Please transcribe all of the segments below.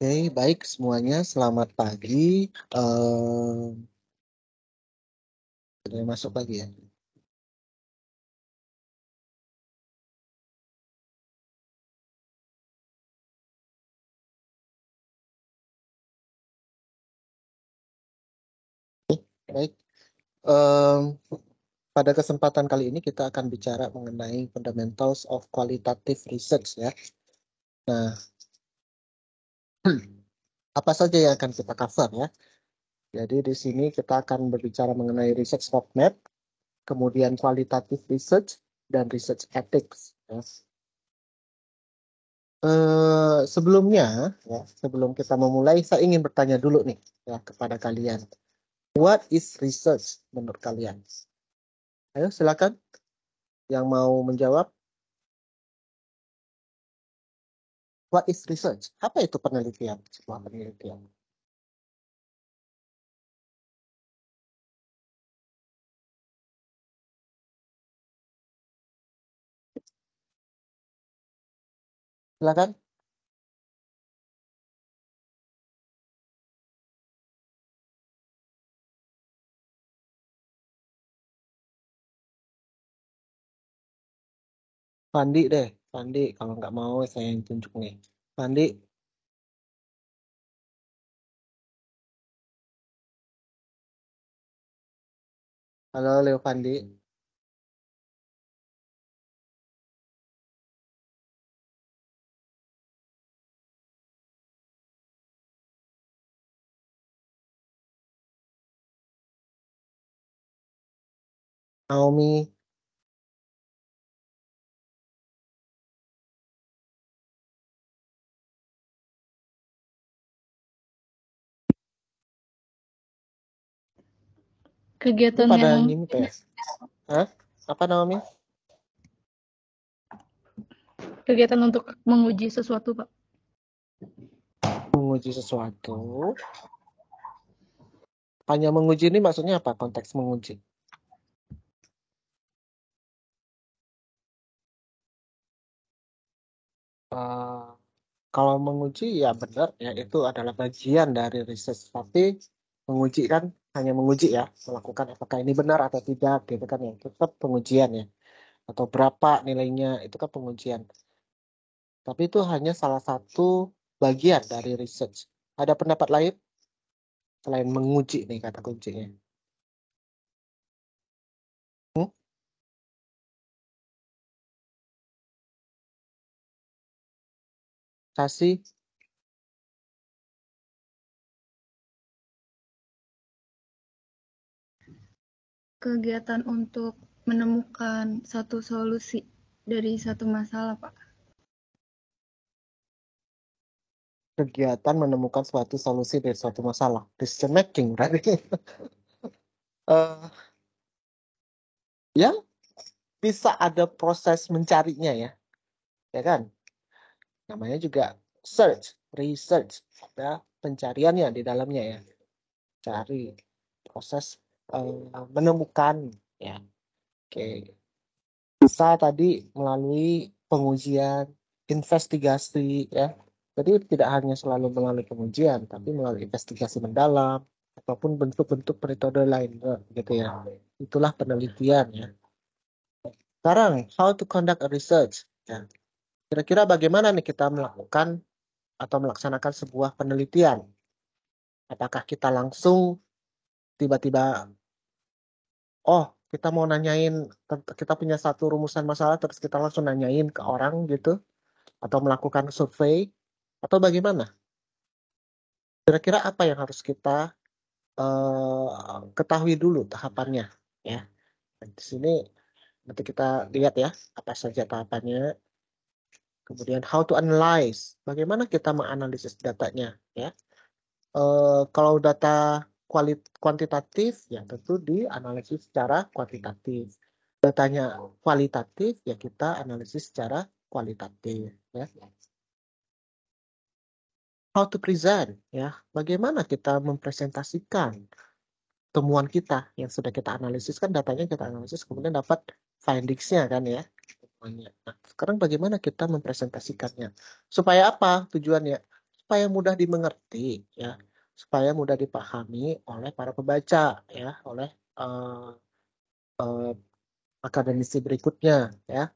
Oke, baik semuanya. Selamat pagi. Sudah masuk lagi ya. Baik. Em, Pada kesempatan kali ini kita akan bicara mengenai fundamentals of qualitative research ya. Nah, apa saja yang akan kita cover ya? Jadi di sini kita akan berbicara mengenai research roadmap, kemudian qualitative research dan research ethics. Ya. Sebelumnya, ya, sebelum kita memulai, saya ingin bertanya dulu nih ya kepada kalian. What is research menurut kalian? Ayo silakan yang mau menjawab. What is research? Apa itu penelitian? Sebuah penelitian. Silakan. Fandi deh. Fandi, kalau nggak mau saya yang tunjuk nih. Fandi, halo Leo Fandi. Naomi, lu Kegiatan pada yang nyimpe ya? Hah? Apa Naomi? kegiatan untuk menguji sesuatu, Pak. Menguji sesuatu. Hanya menguji ini maksudnya apa? Konteks menguji. Eh, Kalau menguji ya benar ya itu adalah bagian dari research. Tapi menguji kan hanya menguji ya, melakukan apakah ini benar atau tidak gitu kan ya. Itu tetap pengujian ya. Atau berapa nilainya itu kan pengujian. Tapi itu hanya salah satu bagian dari research. Ada pendapat lain selain menguji nih kata kuncinya. Hmm? Kasih Kegiatan untuk menemukan satu solusi dari satu masalah, Pak. kegiatan menemukan suatu solusi dari suatu masalah. Decision making berarti. Eh, ya bisa ada proses mencarinya ya, ya kan? Namanya juga search, research. Ada pencariannya di dalamnya ya. Cari proses menemukan ya. Oke. Bisa tadi melalui pengujian, investigasi ya. Jadi tidak hanya selalu melalui pengujian, tapi melalui investigasi mendalam ataupun bentuk-bentuk metode lain gitu ya. Itulah penelitian ya. Sekarang, how to conduct a research. Ya. Kira-kira bagaimana nih kita melakukan atau melaksanakan sebuah penelitian? Apakah kita langsung tiba-tiba, oh kita mau nanyain, kita punya satu rumusan masalah terus kita langsung nanyain ke orang gitu? Atau melakukan survei atau bagaimana? Kira-kira apa yang harus kita ketahui dulu tahapannya ya. Di sini nanti kita lihat ya apa saja tahapannya. Kemudian how to analyze, bagaimana kita menganalisis datanya ya. Kalau data kuantitatif ya tentu dianalisis secara kuantitatif. Datanya kualitatif ya kita analisis secara kualitatif ya. How to present ya, bagaimana kita mempresentasikan temuan kita yang sudah kita analisis kan datanya kita analisis kemudian dapat findings-nya kan ya. Nah, sekarang bagaimana kita mempresentasikannya? Supaya apa tujuannya? supaya mudah dimengerti, ya, supaya mudah dipahami oleh para pembaca, ya, oleh akademisi berikutnya, ya.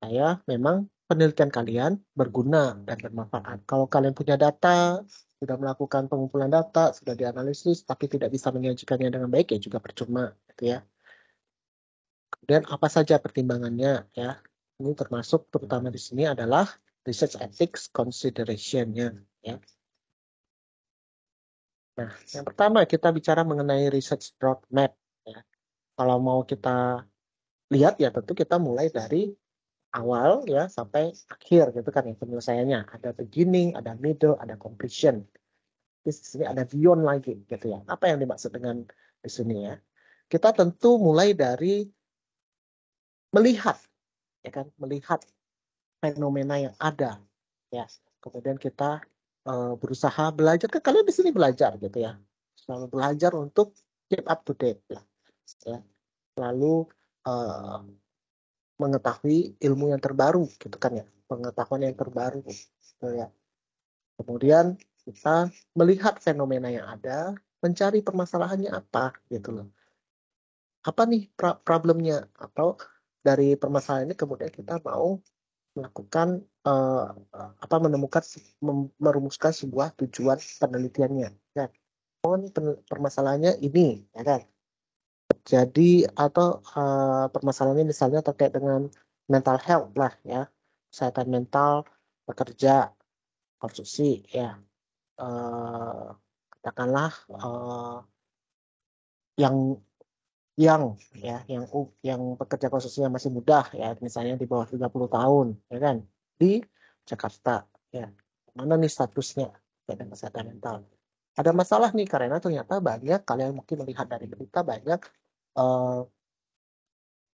Saya memang penelitian kalian berguna dan bermanfaat. Kalau kalian punya data, sudah melakukan pengumpulan data, sudah dianalisis, tapi tidak bisa menyajikannya dengan baik, ya juga percuma, gitu ya. Kemudian apa saja pertimbangannya, ya? Ini termasuk terutama di sini adalah research ethics consideration-nya, ya. Nah, yang pertama kita bicara mengenai research roadmap, ya. Kalau mau kita lihat, ya tentu kita mulai dari awal ya sampai akhir gitu kan ya penyelesaiannya. Ada beginning, ada middle, ada completion. Di sini ada beyond lagi gitu ya. Apa yang dimaksud dengan di sini ya? Kita tentu mulai dari melihat ya kan, melihat fenomena yang ada ya. Kemudian kita berusaha belajar, kan kalian di sini belajar gitu ya. Selalu belajar untuk keep up to date ya. Lalu mengetahui ilmu yang terbaru gitu kan ya, pengetahuan yang terbaru gitu ya. Kemudian kita melihat fenomena yang ada, mencari permasalahannya apa gitu loh. Apa nih problemnya, atau dari permasalahan ini kemudian kita mau melakukan menemukan merumuskan sebuah tujuan penelitiannya ya. Oh, ini permasalahannya ini ya kan. Jadi atau permasalahannya misalnya terkait dengan mental health lah ya, kesehatan mental pekerja konstruksi ya, katakanlah yang yang pekerja konstruksi yang masih muda ya, misalnya di bawah 30 tahun ya kan, di Jakarta ya, mana nih statusnya dan kesehatan mental. Ada masalah nih karena ternyata banyak, kalian mungkin melihat dari berita banyak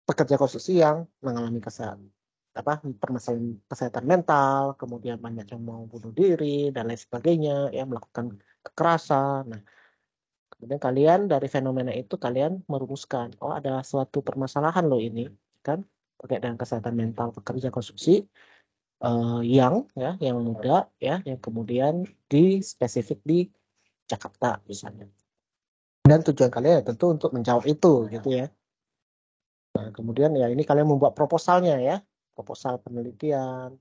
pekerja konstruksi yang mengalami permasalahan kesehatan mental, kemudian banyak yang mau bunuh diri dan lain sebagainya, ya melakukan kekerasan. Nah, kemudian kalian dari fenomena itu kalian merumuskan, oh ada suatu permasalahan loh ini, kan terkait dengan kesehatan mental pekerja konstruksi yang muda, ya, yang kemudian di spesifik di Jakarta misalnya. Dan tujuan kalian ya tentu untuk menjawab itu, gitu ya. Nah, kemudian ya ini kalian membuat proposalnya ya, proposal penelitian.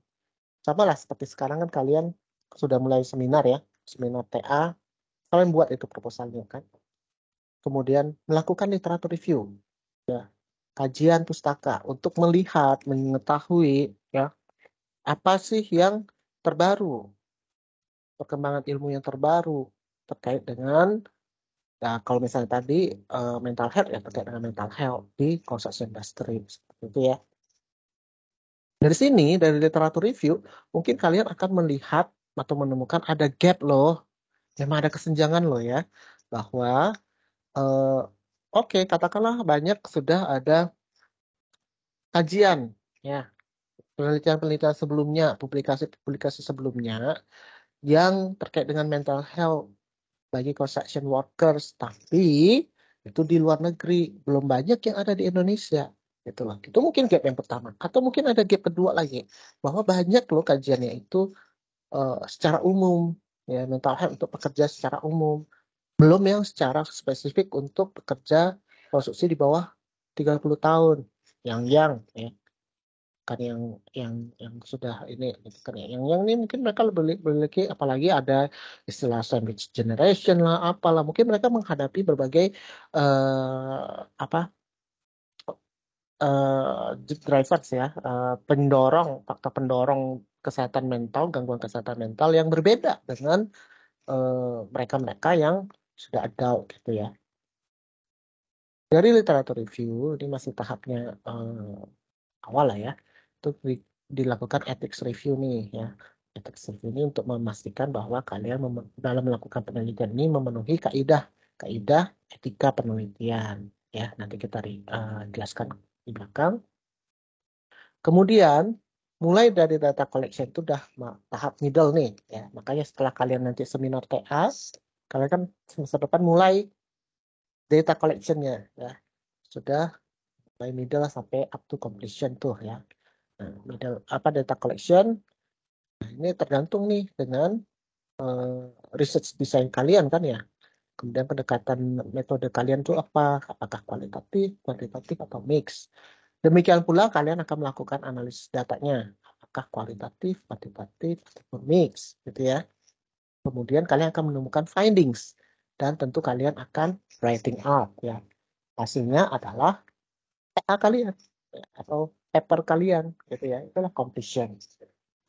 Sama lah seperti sekarang kan kalian sudah mulai seminar ya, seminar TA, kalian buat itu proposalnya kan. Kemudian melakukan literatur review, ya, kajian pustaka untuk melihat, mengetahui ya apa sih yang terbaru, perkembangan ilmu yang terbaru terkait dengan kalau misalnya tadi mental health ya, terkait dengan mental health di construction industry seperti itu ya. Dari sini, dari literatur review, mungkin kalian akan melihat atau menemukan ada gap loh, memang ada kesenjangan loh ya, bahwa oke, katakanlah banyak sudah ada kajian, ya, penelitian-penelitian sebelumnya, publikasi-publikasi sebelumnya yang terkait dengan mental health bagi construction workers, tapi itu di luar negeri, belum banyak yang ada di Indonesia. Gitu loh. Itu mungkin gap yang pertama. Atau mungkin ada gap kedua lagi, bahwa banyak loh kajiannya itu secara umum, ya, mental health untuk pekerja secara umum, belum yang secara spesifik untuk pekerja konstruksi di bawah 30 tahun, yang ya, kan yang sudah ini gitu kan ya. Yang ini mungkin mereka lebih memiliki, apalagi ada istilah sandwich generation lah, apalah, mungkin mereka menghadapi berbagai apa drivers ya, faktor pendorong kesehatan mental, gangguan kesehatan mental yang berbeda dengan mereka-mereka yang sudah adult gitu ya. Dari literatur review ini masih tahapnya awal lah ya, itu dilakukan ethics review nih ya. Ethics review ini untuk memastikan bahwa kalian dalam melakukan penelitian ini memenuhi kaidah etika penelitian ya. Nanti kita jelaskan di belakang. Kemudian mulai dari data collection itu udah tahap middle nih ya. Makanya setelah kalian nanti seminar TA, kalian kan semester depan mulai data collection-nya ya. Sudah mulai middle sampai up to completion tuh ya. Nah, middle data collection, nah, ini tergantung nih dengan research design kalian kan ya. Kemudian pendekatan metode kalian itu apa? Apakah kualitatif, kuantitatif, atau mix? Demikian pula kalian akan melakukan analisis datanya. Apakah kualitatif, kuantitatif, atau mix, gitu ya. Kemudian kalian akan menemukan findings dan tentu kalian akan writing out ya. Hasilnya adalah PA kalian ya, atau paper kalian gitu ya. Itulah completion.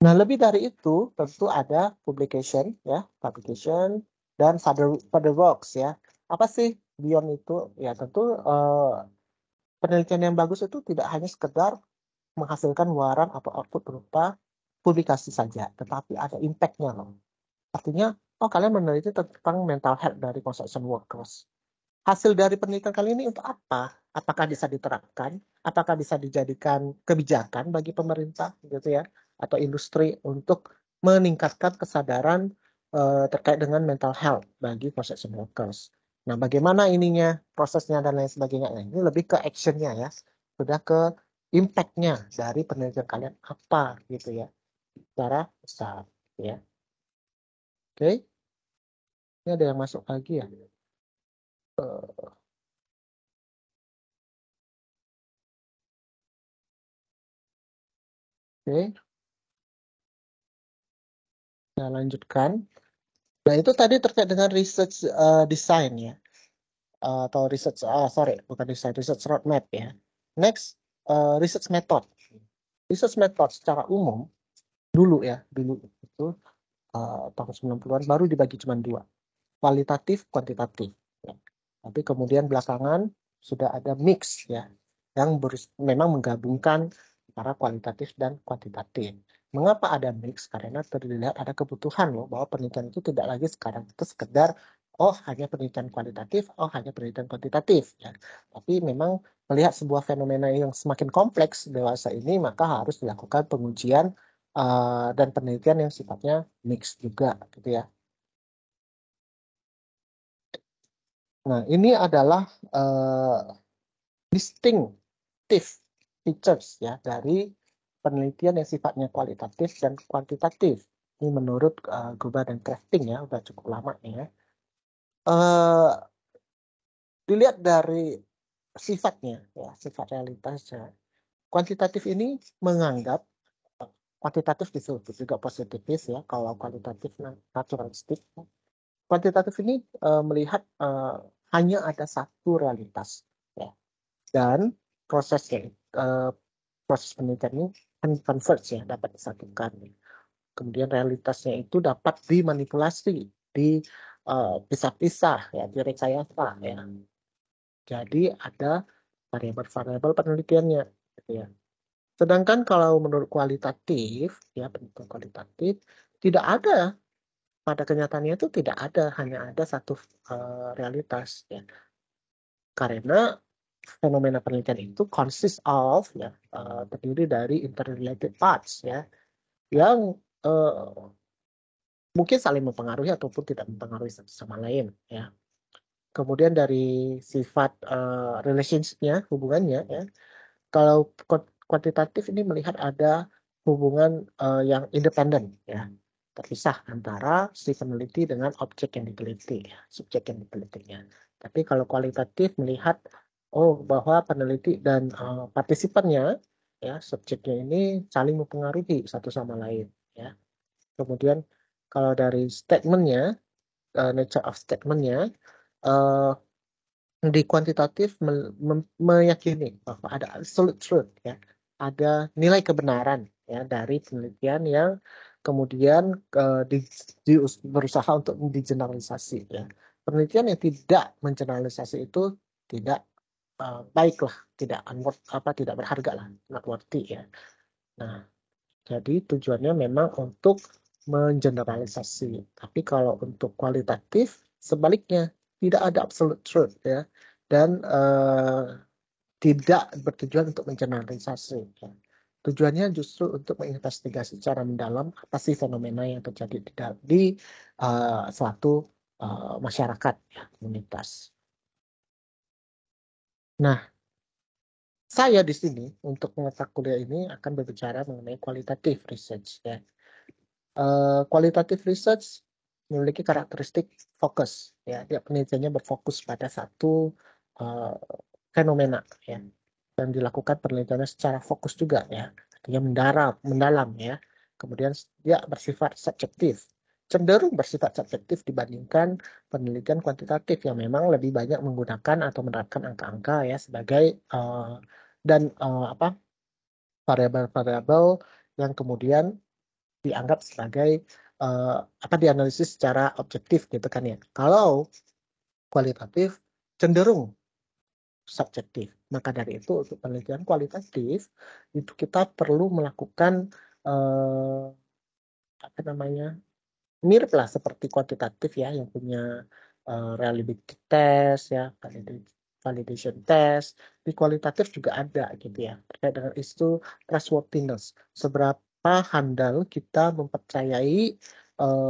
Nah, lebih dari itu tentu ada publication ya, publication dan further works ya. Apa sih beyond itu? Ya tentu penelitian yang bagus itu tidak hanya sekedar menghasilkan waran atau output berupa publikasi saja, tetapi ada impact-nya loh. Artinya, oh kalian meneliti tentang mental health dari construction workers. Hasil dari penelitian kali ini untuk apa? Apakah bisa diterapkan? Apakah bisa dijadikan kebijakan bagi pemerintah gitu ya atau industri untuk meningkatkan kesadaran terkait dengan mental health bagi construction workers. Nah, bagaimana ininya, prosesnya dan lain sebagainya. Nah, ini lebih ke actionnya ya, sudah ke impact-nya dari penelitian kalian apa gitu ya, secara besar ya. Oke, ini ada yang masuk lagi ya. Oke, saya lanjutkan. Nah, itu tadi terkait dengan research design ya. Atau research, bukan design, research roadmap ya. Next, research method. Research method secara umum, dulu itu tahun 90-an baru dibagi cuma dua. Kualitatif, kuantitatif. Ya. Tapi kemudian belakangan sudah ada mix ya, yang memang menggabungkan antara kualitatif dan kuantitatif. Mengapa ada mix? Karena terlihat ada kebutuhan loh bahwa penelitian itu tidak lagi sekarang itu sekedar oh hanya penelitian kualitatif, oh hanya penelitian kuantitatif ya. Tapi memang melihat sebuah fenomena yang semakin kompleks dewasa ini maka harus dilakukan pengujian dan penelitian yang sifatnya mix juga gitu ya. Nah, ini adalah distinctive features ya dari penelitian yang sifatnya kualitatif dan kuantitatif. Ini menurut Gruber dan Crafting ya, udah cukup lama ya. Dilihat dari sifatnya, ya, sifat realitasnya. Kuantitatif ini menganggap kuantitatif disebut juga positivis ya, kalau kualitatif naturalistik. Kuantitatif ini melihat hanya ada satu realitas ya. Dan prosesnya proses penelitian ini converge ya, dapat disatukan. Kemudian realitasnya itu dapat dimanipulasi, dipisah-pisah ya, direkayasa ya. Jadi ada variabel-variabel penelitiannya gitu ya. Sedangkan kalau menurut kualitatif ya, penelitian kualitatif tidak ada, pada kenyataannya itu tidak ada, hanya ada satu realitas ya. Karena fenomena penelitian itu consist of ya, terdiri dari interrelated parts ya, yang mungkin saling mempengaruhi ataupun tidak mempengaruhi satu sama lain ya. Kemudian dari sifat relationship-nya, hubungannya ya, kalau kuantitatif ini melihat ada hubungan yang independen ya, terpisah antara si peneliti dengan objek yang diteliti ya, subjek yang ditelitinya. Tapi kalau kualitatif melihat oh bahwa peneliti dan partisipannya ya, subjeknya ini saling mempengaruhi satu sama lain ya. Kemudian kalau dari statementnya, nature of statementnya, uh, di kuantitatif meyakini bahwa ada absolute truth ya, ada nilai kebenaran ya dari penelitian yang kemudian berusaha untuk digeneralisasi ya. Penelitian yang tidak mengeneralisasi itu tidak baiklah, tidak berharga lah, not worthy ya. Nah, jadi tujuannya memang untuk mengeneralisasi. Tapi kalau untuk kualitatif, sebaliknya tidak ada absolute truth ya, dan tidak bertujuan untuk mengeneralisasi. Ya. Tujuannya justru untuk menginvestigasi secara mendalam apa sih fenomena yang terjadi di suatu masyarakat ya, komunitas. Nah, saya di sini untuk mata kuliah ini akan berbicara mengenai kualitatif research ya. Qualitative research memiliki karakteristik fokus, ya. Dia penelitiannya berfokus pada satu fenomena, ya. Dan dilakukan penelitiannya secara fokus juga, ya. Artinya mendalam, ya. Kemudian dia bersifat subjektif, cenderung bersifat subjektif dibandingkan penelitian kuantitatif yang memang lebih banyak menggunakan atau menerapkan angka-angka, ya, sebagai dan variabel-variabel yang kemudian dianggap sebagai dianalisis secara objektif gitu kan, ya. Kalau kualitatif cenderung subjektif. Maka dari itu untuk penelitian kualitatif itu kita perlu melakukan mirip lah seperti kuantitatif, ya, yang punya reliability test, ya, validation test. Di kualitatif juga ada gitu, ya, terkait dengan isu trustworthiness. Seberapa handal kita mempercayai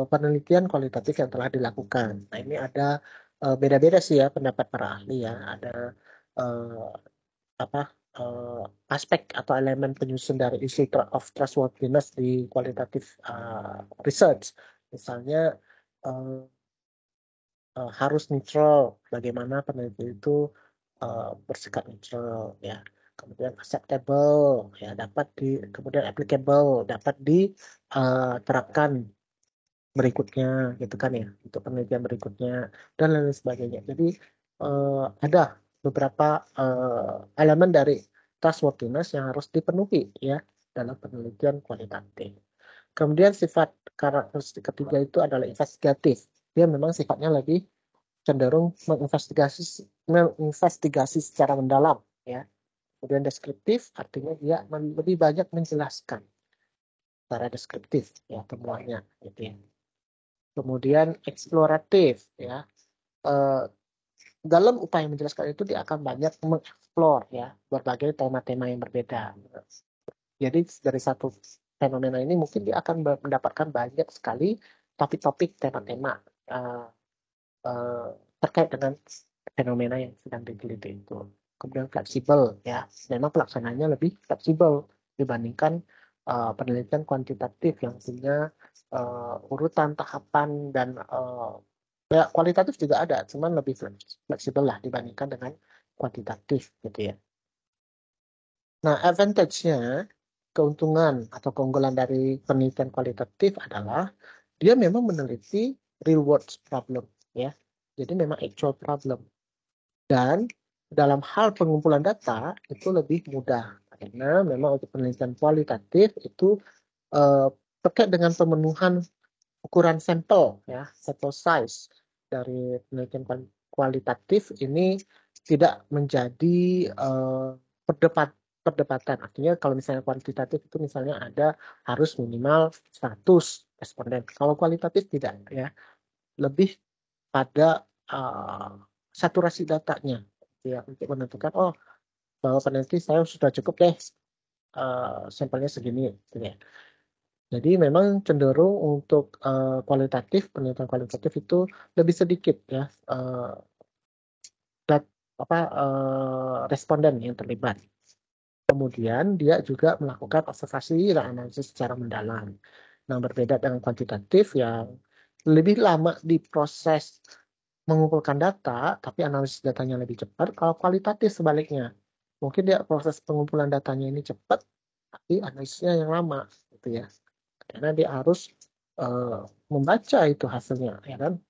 penelitian kualitatif yang telah dilakukan. Nah, ini ada beda-beda sih, ya, pendapat para ahli, ya. Ada eh, aspek atau elemen penyusun dari isu of trustworthiness di kualitatif research. Misalnya harus netral, bagaimana peneliti itu bersikap netral, ya. Kemudian acceptable, ya, kemudian applicable, dapat diterapkan berikutnya, gitu kan, ya, untuk penelitian berikutnya dan lain sebagainya. Jadi ada beberapa elemen dari trustworthiness yang harus dipenuhi, ya, dalam penelitian kualitatif. Kemudian sifat karakteristik ketiga itu adalah investigatif. Dia memang sifatnya lebih cenderung menginvestigasi secara mendalam, ya. Kemudian deskriptif artinya dia lebih banyak menjelaskan secara deskriptif, ya, temuannya, gitu, ya. Kemudian eksploratif, ya. Dalam upaya menjelaskan itu dia akan banyak mengeksplor, ya, berbagai tema-tema yang berbeda. Jadi dari satu fenomena ini mungkin dia akan mendapatkan banyak sekali topik-topik, tema-tema terkait dengan fenomena yang sedang diteliti itu. Kemudian fleksibel, ya, memang pelaksanaannya lebih fleksibel dibandingkan penelitian kuantitatif yang punya urutan tahapan dan ya, kualitatif juga ada, cuman lebih fleksibel lah dibandingkan dengan kuantitatif, gitu, ya. Nah, advantage-nya, keuntungan atau keunggulan dari penelitian kualitatif adalah dia memang meneliti real world problem, ya. Jadi memang actual problem. Dan dalam hal pengumpulan data itu lebih mudah karena memang untuk penelitian kualitatif itu terkait dengan pemenuhan ukuran sampel, ya, sample size dari penelitian kualitatif ini tidak menjadi perdebatan. Artinya kalau misalnya kuantitatif itu misalnya ada harus minimal 100 responden. Kalau kualitatif tidak, ya, lebih pada saturasi datanya, ya, untuk menentukan bahwa peneliti saya sudah cukup deh sampelnya segini, gitu, ya. Jadi memang cenderung untuk penelitian kualitatif itu lebih sedikit, ya, responden yang terlibat. Kemudian dia juga melakukan observasi dan analisis secara mendalam. Nah, berbeda dengan kuantitatif yang lebih lama di proses mengumpulkan data, tapi analisis datanya lebih cepat. Kalau kualitatif sebaliknya, mungkin dia proses pengumpulan datanya ini cepat, tapi analisisnya yang lama, gitu, ya. Karena dia harus membaca itu hasilnya, ya kan,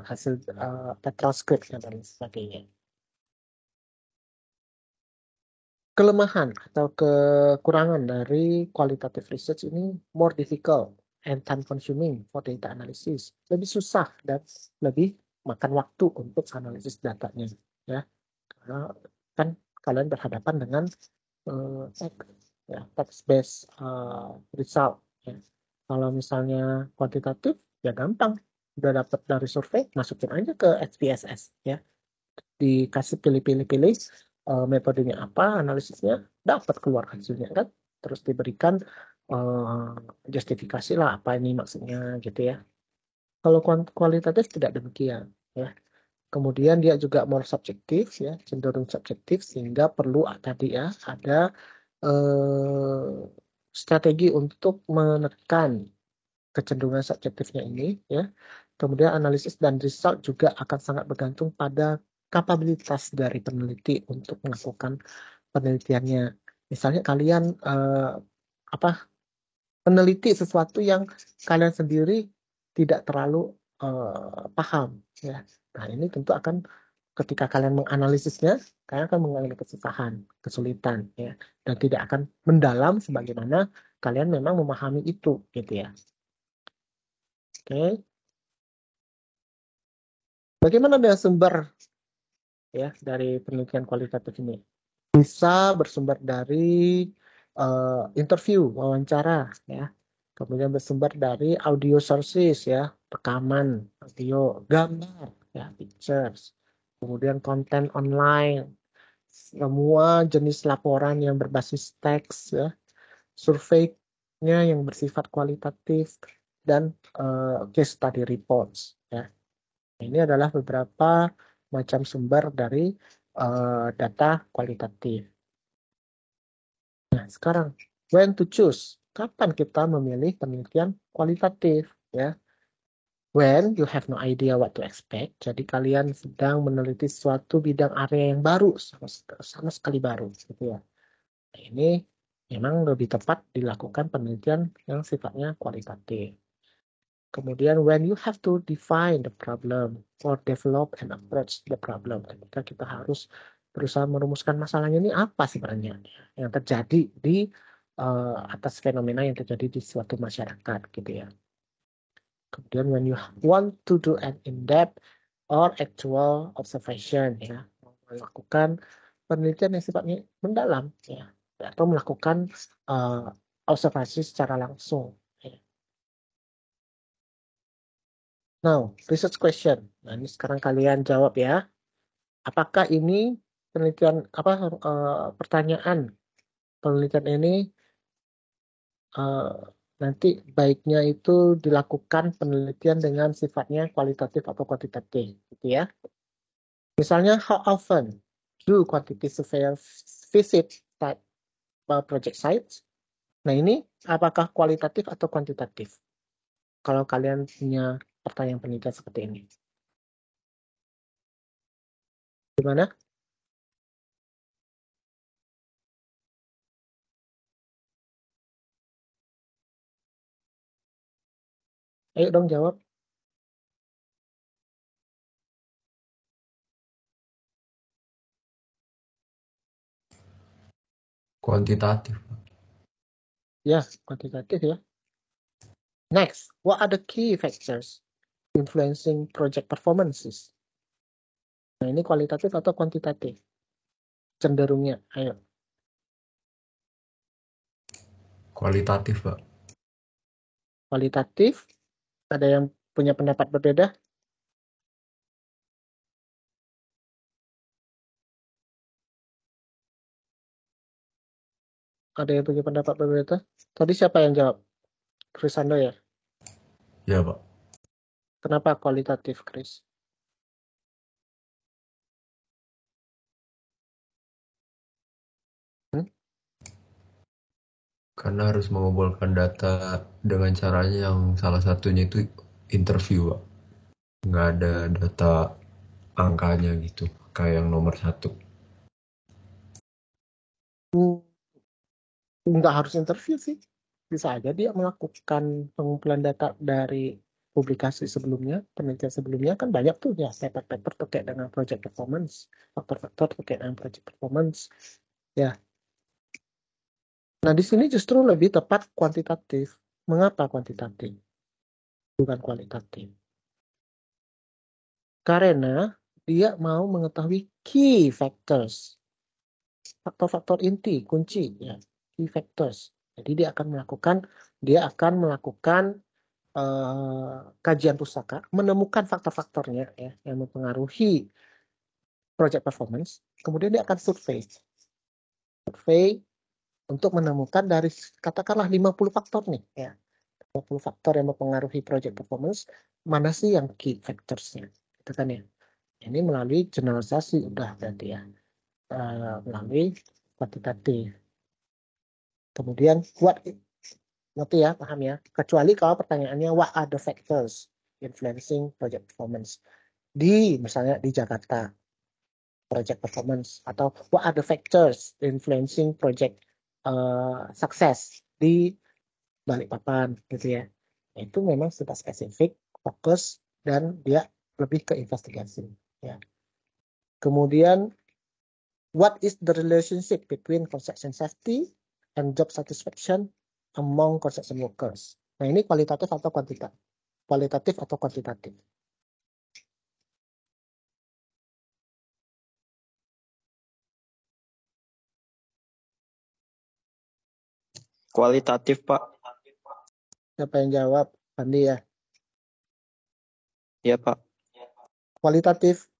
hasil transkrip dan sebagainya. Kelemahan atau kekurangan dari qualitative research ini more difficult and time consuming for data analysis. Lebih susah dan lebih makan waktu untuk analisis datanya, ya. Karena kan kalian berhadapan dengan text based result, ya. Kalau misalnya kuantitatif ya gampang, udah dapat dari survei masukin aja ke SPSS, ya, dikasih pilih-pilih metodenya apa, analisisnya, dapat keluar hasilnya kan, terus diberikan justifikasi lah apa ini maksudnya, gitu, ya. Kalau kualitatif tidak demikian, ya. Kemudian dia juga more subjektif, ya, cenderung subjektif sehingga perlu tadi, ya, ada strategi untuk menekan kecenderungan subjektifnya ini, ya, Kemudian analisis dan result juga akan sangat bergantung pada kapabilitas dari peneliti untuk melakukan penelitiannya. Misalnya kalian meneliti sesuatu yang kalian sendiri tidak terlalu paham, ya. Nah, ini tentu akan ketika kalian menganalisisnya, kalian akan mengalami kesulitan, ya, dan tidak akan mendalam sebagaimana kalian memang memahami itu, gitu ya. Oke. Bagaimana dengan sumber, ya, dari penelitian kualitatif ini? Bisa bersumber dari interview, wawancara, ya. Kemudian bersumber dari audio sources, ya, rekaman audio, gambar, ya, pictures. Kemudian konten online, semua jenis laporan yang berbasis teks, ya, survei-nya yang bersifat kualitatif, dan case study reports, ya. Ini adalah beberapa macam sumber dari data kualitatif. Nah, sekarang when to choose? Kapan kita memilih penelitian kualitatif, ya? When you have no idea what to expect. Jadi kalian sedang meneliti suatu bidang area yang baru, sama sekali baru, gitu ya. Nah, ini memang lebih tepat dilakukan penelitian yang sifatnya kualitatif. Kemudian when you have to define the problem or develop and approach the problem. Ketika kita harus berusaha merumuskan masalahnya ini apa sebenarnya yang terjadi di atas fenomena yang terjadi di suatu masyarakat, gitu ya. Kemudian when you want to do an in-depth or actual observation, ya, melakukan penelitian yang sifatnya mendalam, ya, atau melakukan observasi secara langsung. Ya. Now, research question. Nah, ini sekarang kalian jawab, ya. Apakah ini penelitian pertanyaan penelitian ini nanti baiknya itu dilakukan penelitian dengan sifatnya kualitatif atau kuantitatif, gitu ya. Misalnya, how often do quantity surveyor visit project sites? Nah, ini apakah kualitatif atau kuantitatif? Kalau kalian punya pertanyaan penelitian seperti ini. Gimana? Ayo dong jawab. Kuantitatif. Ya, kuantitatif, ya. Next, what are the key factors influencing project performances? Nah, ini kualitatif atau kuantitatif? Cenderungnya, ayo. Kualitatif, Pak. Kualitatif, ada yang punya pendapat berbeda? Ada yang punya pendapat berbeda? Tadi siapa yang jawab? Krisando, ya? Ya, Pak. Kenapa kualitatif, Chris? Karena harus mengumpulkan data dengan caranya yang salah satunya itu interview, Pak. Nggak ada data angkanya gitu, kayak yang nomor 1. Nggak harus interview sih. Bisa aja dia melakukan pengumpulan data dari publikasi sebelumnya, penelitian sebelumnya, kan banyak tuh ya paper-paper terkait dengan project performance, faktor-faktor terkait dengan project performance. Ya. Nah, di sini justru lebih tepat kuantitatif. Mengapa kuantitatif? Bukan kualitatif. Karena dia mau mengetahui key factors. Faktor-faktor inti, kunci, ya. Key factors. Jadi dia akan melakukan kajian pustaka, menemukan faktor-faktornya, ya, yang mempengaruhi project performance, kemudian dia akan survei untuk menemukan dari katakanlah 50 faktor nih, ya. 50 faktor yang mempengaruhi project performance, mana sih yang key factorsnya, itu kan ya. Ini melalui generalisasi udah berarti ya, melalui kuantitatif. Kemudian ngerti ya, paham ya. Kecuali kalau pertanyaannya what are the factors, influencing project performance. Misalnya di Jakarta, project performance, atau what are the factors influencing project success di Balikpapan gitu ya. Itu memang sudah spesifik, fokus, dan dia lebih ke investigasi ya. Kemudian what is the relationship between construction safety and job satisfaction among construction workers? Nah, ini kualitatif atau kuantitatif? Kualitatif atau kuantitatif? Kualitatif, Pak. Siapa yang jawab? Andi ya. Ya, Pak. Kualitatif.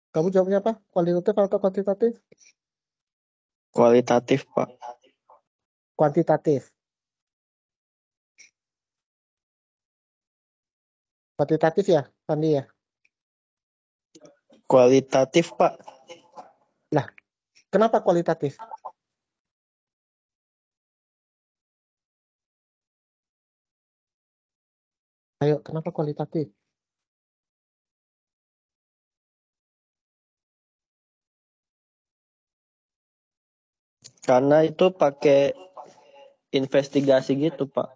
Kamu jawabnya apa? Kualitatif atau kuantitatif? Kualitatif, Pak. Kuantitatif. Kuantitatif ya, Andi ya. Kualitatif, Pak. Lah, kenapa kualitatif? Ayo, kenapa kualitatif? Karena itu pakai investigasi gitu, Pak.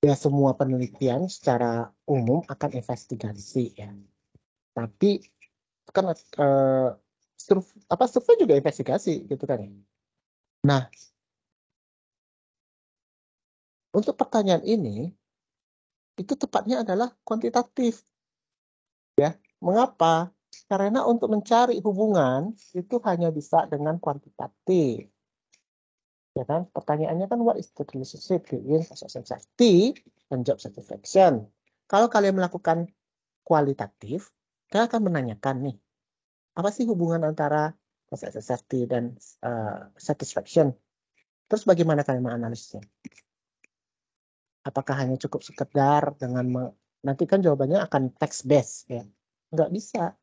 Ya, semua penelitian secara umum akan investigasi ya. Tapi kan survei juga investigasi gitu kan. Nah, untuk pertanyaan ini itu tepatnya adalah kuantitatif. Ya, mengapa? Karena untuk mencari hubungan itu hanya bisa dengan kuantitatif. Ya kan? Pertanyaannya kan what is the relationship between construction safety and job satisfaction? Kalau kalian melakukan kualitatif, kalian akan menanyakan nih, apa sih hubungan antara construction safety dan satisfaction? Terus bagaimana kalian menganalisisnya? Apakah hanya cukup sekedar dengan nanti kan jawabannya akan text based ya? Nggak bisa.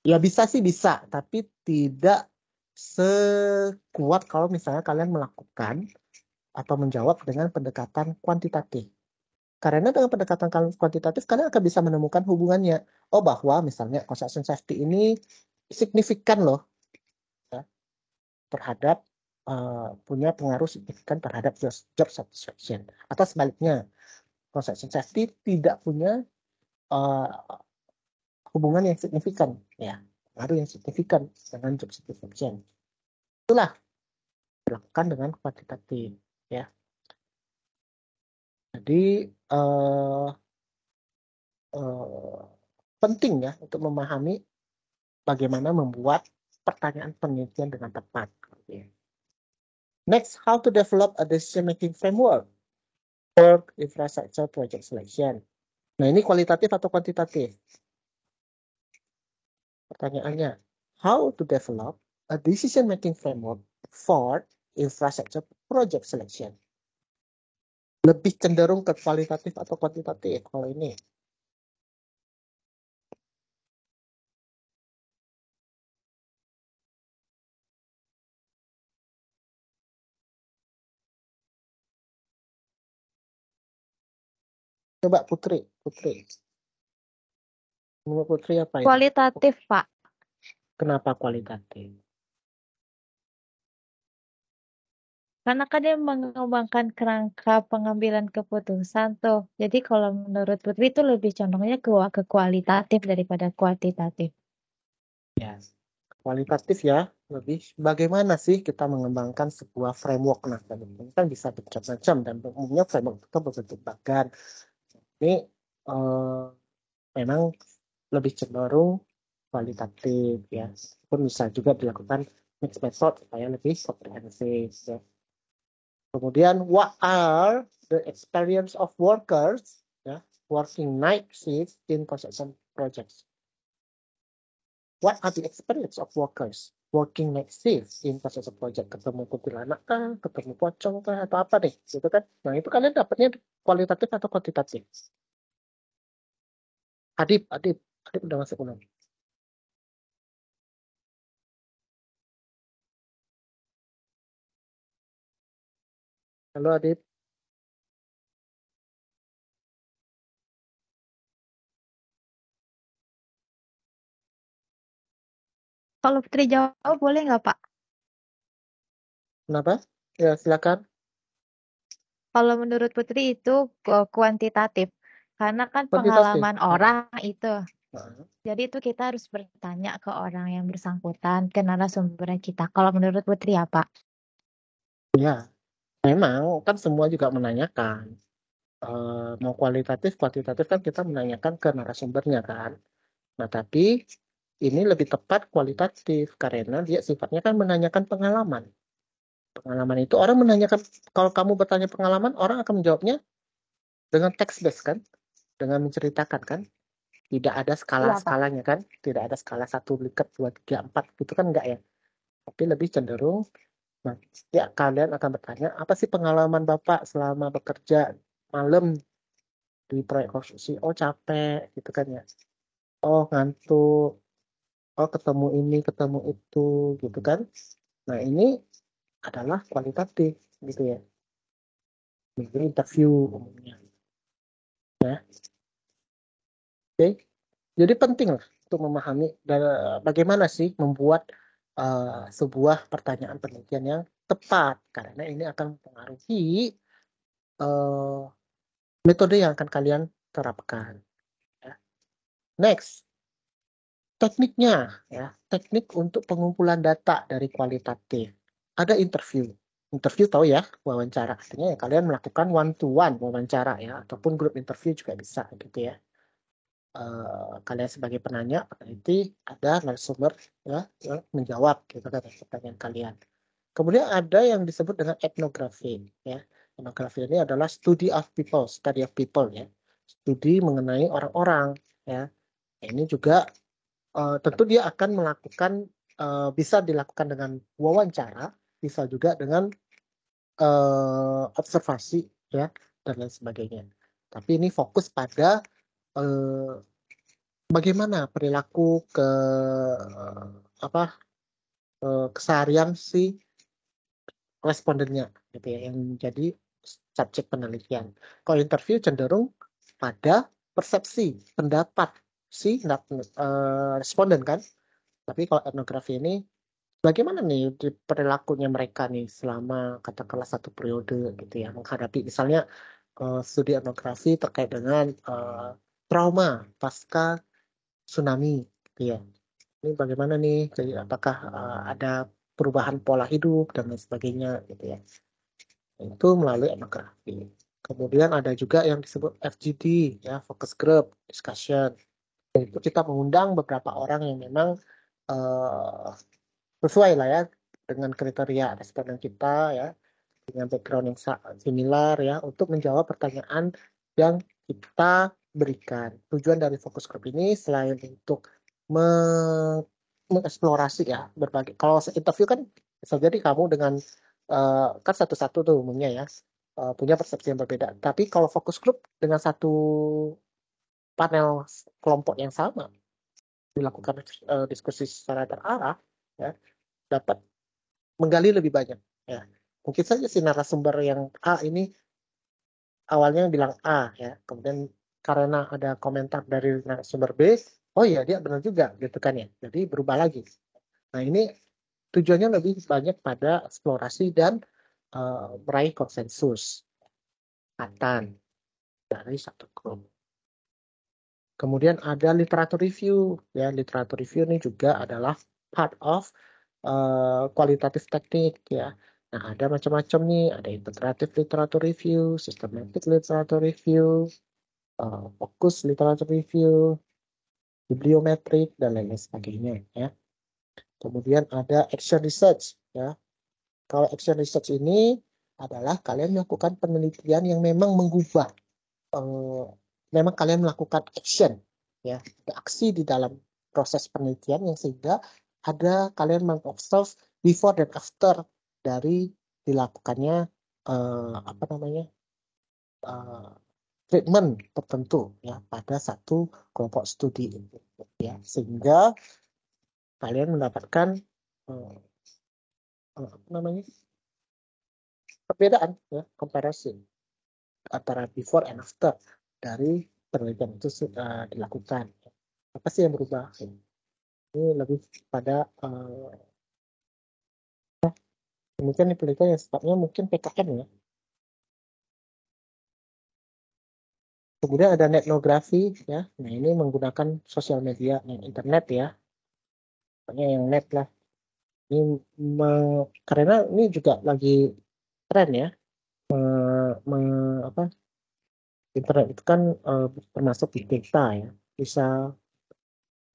Ya bisa sih bisa, tapi tidak sekuat kalau misalnya kalian melakukan atau menjawab dengan pendekatan kuantitatif. Karena dengan pendekatan kuantitatif kalian akan bisa menemukan hubungannya. Oh, bahwa misalnya construction safety ini signifikan loh ya, terhadap punya pengaruh signifikan terhadap job satisfaction. Atau sebaliknya, construction safety tidak punya hubungan yang signifikan ya, pengaruh yang signifikan dengan job satisfaction. Itulah dilakukan dengan kuantitatif ya. Jadi penting ya untuk memahami bagaimana membuat pertanyaan penelitian dengan tepat. Next, how to develop a decision-making framework for infrastructure project selection. Nah, ini kualitatif atau kuantitatif? Pertanyaannya, how to develop a decision-making framework for infrastructure project selection. Lebih cenderung ke kualitatif atau kuantitatif kalau ini? Coba Putri. Menurut Putri apa ya? Kualitatif, Pak. Kenapa kualitatif? Karena kan dia mengembangkan kerangka pengambilan keputusan tuh. Jadi kalau menurut Putri itu lebih condongnya ke kualitatif daripada kuantitatif. Ya, kualitatif ya. Lebih bagaimana sih kita mengembangkan sebuah framework. Nah, ini kan bisa bermacam-macam dan umumnya framework itu berbentuk bagan. Ini memang lebih cenderung kualitatif ya. Pun bisa juga dilakukan mixed method supaya lebih komprehensif ya. Kemudian what are the experience of workers ya, working night shift in construction projects? What are the experience of workers working night shift in construction project? Ketemu kuntilanak kah, ketemu pocong kah, atau apa deh, gitu kan? Nah itu kalian dapatnya kualitatif atau kuantitatif? Adib udah masuk belum? Halo Adit. Kalau Putri jawab boleh nggak Pak? Kenapa? Ya, silakan. Kalau menurut Putri itu kuantitatif. Karena kan Kuantitatif. pengalaman orang itu. Nah, Jadi itu kita harus bertanya ke orang yang bersangkutan, ke narasumber kita. Kalau menurut Putri apa? ya, memang kan semua juga menanyakan. Mau kualitatif, kuantitatif kan kita menanyakan ke narasumbernya kan. Nah, tapi ini lebih tepat kualitatif karena dia sifatnya kan menanyakan pengalaman. Pengalaman itu orang menanyakan, kalau kamu bertanya pengalaman, orang akan menjawabnya dengan text based kan, dengan menceritakan kan. Tidak ada Iya Pak. skala-skalanya kan, tidak ada skala 1, 2, 3, 4 gitu kan enggak ya. Tapi lebih cenderung, nah, ya kalian akan bertanya, apa sih pengalaman Bapak selama bekerja malam di proyek konstruksi? Oh capek gitu kan ya. Oh ngantuk. Oh ketemu ini, ketemu itu gitu kan. Nah ini adalah kualitatif gitu ya. Ini interview umumnya. Ya. Oke. Jadi penting lah untuk memahami bagaimana sih membuat sebuah pertanyaan penelitian yang tepat karena ini akan mempengaruhi uh, metode yang akan kalian terapkan. Ya. Next, tekniknya ya, teknik untuk pengumpulan data dari kualitatif. Ada interview. Interview tahu ya, wawancara. Artinya ya kalian melakukan one to one wawancara ya, ataupun grup interview juga bisa gitu ya. Kalian sebagai penanya, peneliti, ada narasumber ya yang menjawab gitu kan pertanyaan kalian. Kemudian ada yang disebut dengan etnografi ya. Etnografi ini adalah study of people ya. Studi mengenai orang-orang ya. Ini juga tentu dia akan melakukan bisa dilakukan dengan wawancara, bisa juga dengan observasi ya dan lain sebagainya. Tapi ini fokus pada bagaimana perilaku ke apa keseharian si respondennya gitu ya yang jadi subjek penelitian. Kalau interview cenderung pada persepsi, pendapat si responden kan. Tapi kalau etnografi ini bagaimana nih di perilakunya mereka nih selama katakanlah satu periode gitu ya menghadapi misalnya studi etnografi terkait dengan trauma pasca tsunami gitu ya. Ini bagaimana nih? Jadi apakah ada perubahan pola hidup dan lain sebagainya gitu ya. Itu melalui etnografi. Kemudian ada juga yang disebut FGD ya, focus group discussion. Itu kita mengundang beberapa orang yang memang uh, sesuai lah ya dengan kriteria responden kita ya, dengan background yang similar ya untuk menjawab pertanyaan yang kita berikan. Tujuan dari focus group ini selain untuk mengeksplorasi ya berbagai. Kalau interview kan bisa jadi kamu dengan kan satu-satu tuh umumnya ya punya persepsi yang berbeda. Tapi kalau fokus group dengan satu panel kelompok yang sama dilakukan diskusi secara terarah ya dapat menggali lebih banyak ya. Mungkin saja si narasumber yang A ini awalnya bilang A ya, kemudian karena ada komentar dari narasumber B, oh ya dia benar juga gitu kan ya. Jadi berubah lagi. Nah ini tujuannya lebih banyak pada eksplorasi dan meraih konsensus atan dari satu grup. Kemudian ada literatur review ya, literatur review ini juga adalah part of kualitatif teknik ya. Nah ada macam-macam nih, ada integratif literatur review, systematic literatur review, fokus literatur review, bibliometrik dan lain sebagainya ya. Kemudian ada action research ya. Kalau action research ini adalah kalian melakukan penelitian yang memang mengubah, memang kalian melakukan action, ya, ada aksi di dalam proses penelitian yang sehingga ada kalian mengobserve before dan after dari dilakukannya apa namanya treatment tertentu ya pada satu kelompok studi ya sehingga kalian mendapatkan apa namanya perbedaan ya, comparison antara before and after dari penelitian itu dilakukan. Apa sih yang berubah? Ini lebih pada mungkin penelitian yang sifatnya mungkin PKN ya. Kemudian ada netnografi ya. Nah, ini menggunakan sosial media, internet ya. Pokoknya yang net lah. Ini karena ini juga lagi tren ya. Internet itu kan termasuk big data ya. Bisa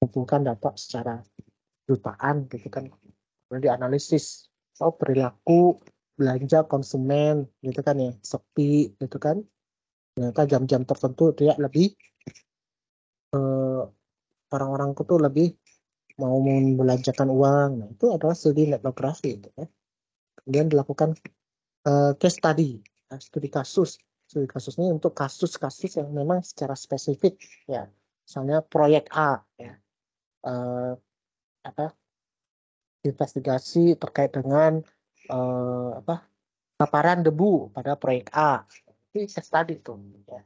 mengumpulkan data secara jutaan gitu kan. Kemudian dianalisis perilaku belanja konsumen gitu kan ya, sepi gitu kan. Ternyata jam-jam tertentu dia lebih orang-orang itu lebih mau membelanjakan uang. Nah, itu adalah studi etnografi itu ya. Kemudian dilakukan case study, studi kasus. Studi kasus ini untuk kasus-kasus yang memang secara spesifik ya. Misalnya proyek A ya. Investigasi terkait dengan paparan debu pada proyek A. Ini case study itu ya.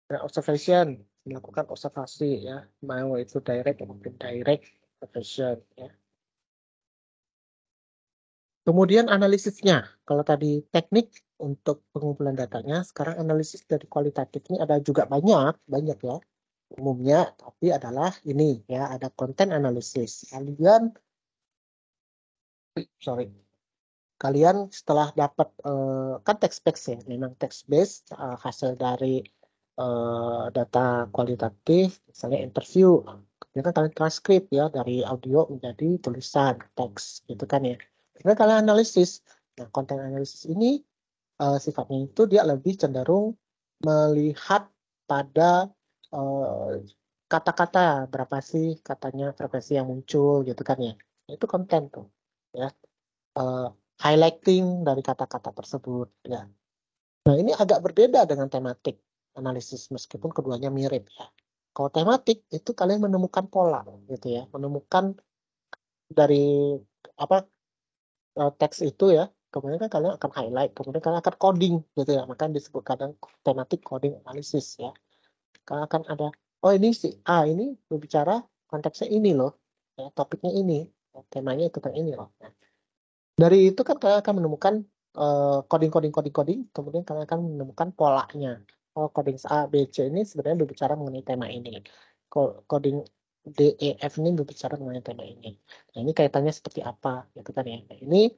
Dan observation, melakukan observasi ya, mau itu direct maupun indirect observation ya. Kemudian analisisnya, kalau tadi teknik untuk pengumpulan datanya, sekarang analisis dari kualitatifnya ada juga banyak ya umumnya, tapi adalah ini ya, ada content analysis. Kalian setelah dapat kan text based ya, memang text based hasil dari data kualitatif, misalnya interview, kemudian kan kalian transkrip ya dari audio menjadi tulisan teks gitu kan ya. Kemudian kalian analisis. Nah, konten analisis ini sifatnya itu dia lebih cenderung melihat pada kata-kata, berapa sih katanya frekuensi yang muncul gitu kan ya. Itu konten tuh ya. Highlighting dari kata-kata tersebut ya. Nah, ini agak berbeda dengan tematik analisis meskipun keduanya mirip ya. Kalau tematik itu kalian menemukan pola gitu ya, menemukan dari teks itu ya. Kemudian kan kalian akan highlight, kemudian kalian akan coding gitu ya. Maka disebut kadang tematik coding analisis ya. Kalian akan ada, oh ini si A ini berbicara konteksnya ini loh, ya, topiknya ini, temanya itu kan ini loh. Nah, dari itu kan kalian akan menemukan coding, kemudian kalian akan menemukan polanya. Oh, coding A, B, C ini sebenarnya berbicara mengenai tema ini. Coding D, E, F ini berbicara mengenai tema ini. Nah, ini kaitannya seperti apa, gitu kan ya. Nah, ini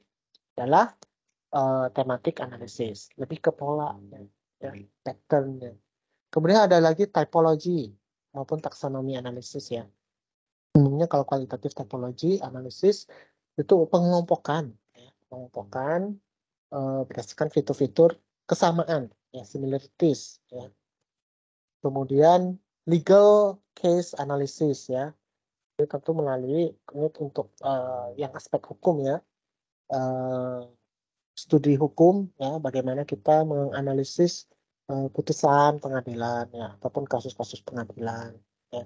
adalah tematik analisis, lebih ke pola, ya, pattern. Kemudian ada lagi typology maupun taksonomi analisis ya. Umumnya kalau kualitatif typology analisis itu pengelompokan berdasarkan fitur-fitur kesamaan ya, similarities ya. Kemudian legal case analysis ya, itu tentu melalui untuk yang aspek hukum ya, studi hukum ya, bagaimana kita menganalisis putusan pengadilan ya, ataupun kasus-kasus pengadilan ya,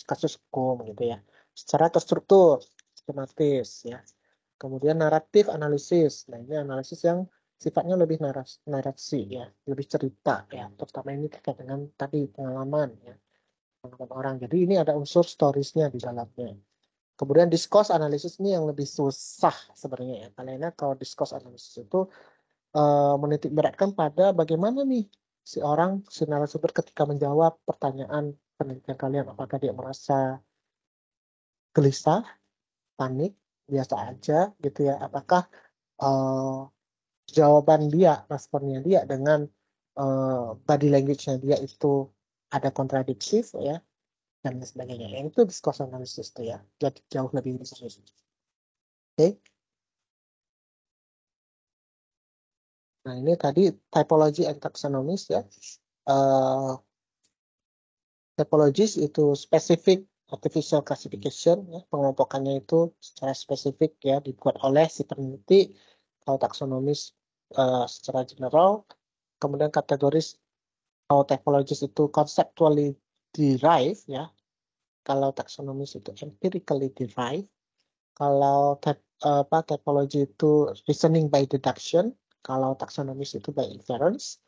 kasus hukum gitu ya, secara terstruktur, sistematis ya. Kemudian naratif analisis. Nah, ini analisis yang sifatnya lebih narasi ya, lebih cerita ya, terutama ini terkait dengan tadi pengalaman ya, pengalaman orang. Jadi ini ada unsur storiesnya di dalamnya. Kemudian discourse analisis ini yang lebih susah sebenarnya ya. Karena kalau discourse analisis itu menitik beratkan pada bagaimana nih si narasumber ketika menjawab pertanyaan penelitian kalian, apakah dia merasa gelisah, panik, biasa aja gitu ya, apakah jawaban dia, responnya dia dengan body language-nya dia itu ada kontradiktif ya, dan sebagainya. Yang itu discourse analysis tuh ya, jadi jauh lebih serius. Oke. Nah, ini tadi typology and taxonomies ya. Typologies itu specific artificial classification ya, pengelompokannya itu secara spesifik ya, dibuat oleh si peneliti. Kalau taksonomis secara general, kemudian kategoris kalau typologies itu conceptually derived ya, kalau taksonomis itu empirically derived, kalau typology itu reasoning by deduction, kalau taksonomis itu by inference.